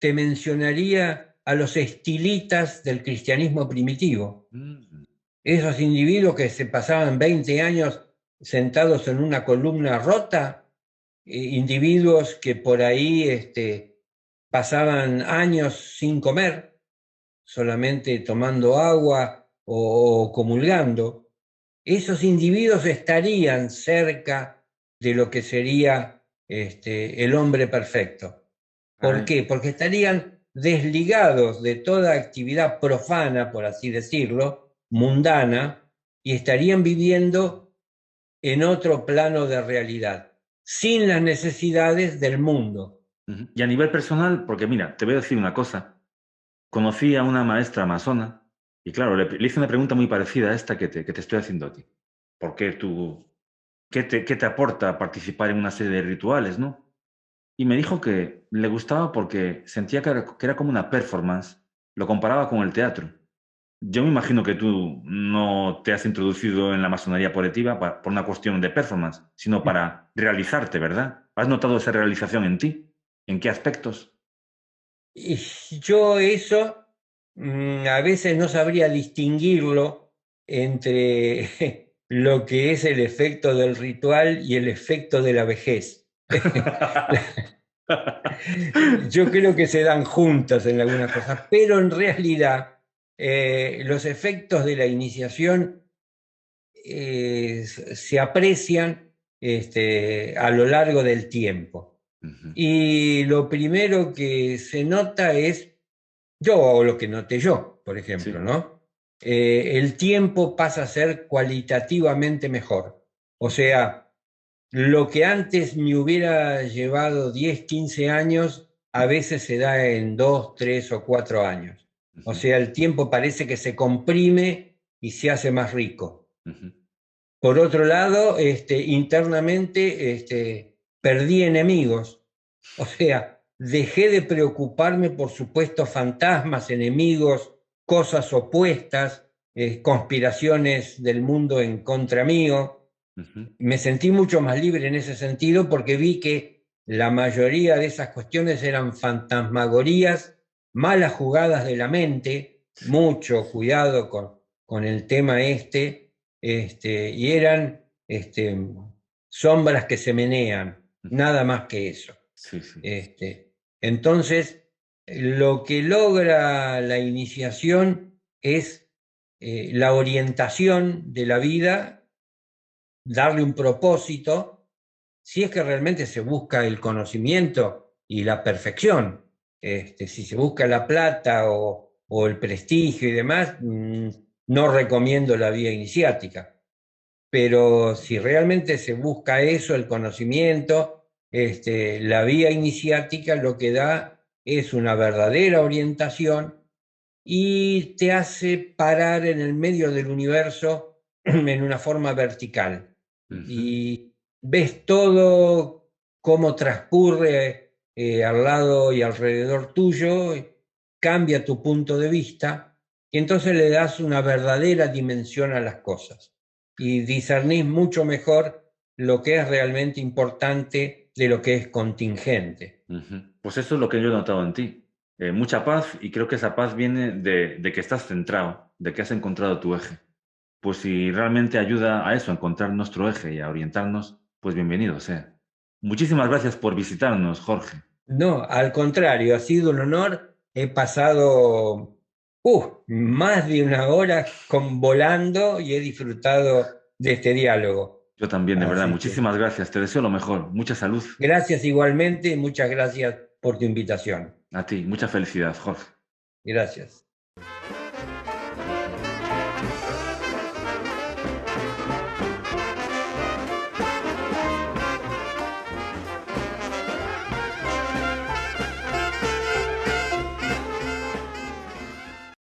Te mencionaría a los estilitas del cristianismo primitivo, Mm. esos individuos que se pasaban 20 años sentados en una columna rota, individuos que por ahí pasaban años sin comer, solamente tomando agua o comulgando. Esos individuos estarían cerca de lo que sería el hombre perfecto. ¿Por Caray. qué? Porque estarían desligados de toda actividad profana, por así decirlo, mundana, y estarían viviendo en otro plano de realidad, sin las necesidades del mundo. Ujú. Y a nivel personal, porque mira, te voy a decir una cosa. Conocí a una maestra amazona y claro, le hice una pregunta muy parecida a esta que te estoy haciendo a ti. ¿Por qué tú, qué te aporta participar en una serie de rituales, no? Y me dijo que le gustaba porque sentía que era como una performance, lo comparaba con el teatro. Yo me imagino que tú no te has introducido en la masonería colectiva por una cuestión de performance, sino para realizarte, ¿verdad? ¿Has notado esa realización en ti? ¿En qué aspectos? Y yo eso a veces no sabría distinguirlo entre lo que es el efecto del ritual y el efecto de la vejez. Yo creo que se dan juntas en algunas cosas, pero en realidad los efectos de la iniciación se aprecian a lo largo del tiempo. Ujú. Y lo primero que se nota es, yo o lo que noté yo, por ejemplo, Sí. ¿no? El tiempo pasa a ser cualitativamente mejor. O Ujú. sea, lo que antes me hubiera llevado 10 15 años, a veces se da en 2 3 o 4 años. O Ujú. sea, el tiempo parece que se comprime y se hace más rico. Ujú. Por otro lado, internamente perdí enemigos. O sea, dejé de preocuparme por supuestos fantasmas, enemigos, cosas opuestas, conspiraciones del mundo en contra mío. Me sentí mucho más libre en ese sentido porque vi que la mayoría de esas cuestiones eran fantasmagorías, malas jugadas de la mente, mucho cuidado con el tema y eran sombras que se menean, nada más que eso. Sí, sí. Entonces, lo que logra la iniciación es la orientación de la vida, darle un propósito, si es que realmente se busca el conocimiento y la perfección. Si se busca la plata o el prestigio y demás, no recomiendo la vía iniciática. Pero si realmente se busca eso, el conocimiento, la vía iniciática lo que da es una verdadera orientación y te hace parar en el medio del universo en una forma vertical. Y ves todo cómo transcurre al lado y alrededor tuyo, cambia tu punto de vista y entonces le das una verdadera dimensión a las cosas y discernís mucho mejor lo que es realmente importante de lo que es contingente. Pues eso es lo que yo he notado en ti. Mucha paz, y creo que esa paz viene de que estás centrado, de que has encontrado tu eje. Pues si realmente ayuda a eso, a encontrar nuestro eje y a orientarnos, pues bienvenido sea. Muchísimas gracias por visitarnos, Jorge. No, al contrario, ha sido un honor. He pasado más de una hora volando y he disfrutado de este diálogo. Yo también, de verdad. Así que Muchísimas gracias. Te deseo lo mejor. Mucha salud. gracias igualmente, muchas gracias por tu invitación. A ti. Mucha felicidad, Jorge. Gracias.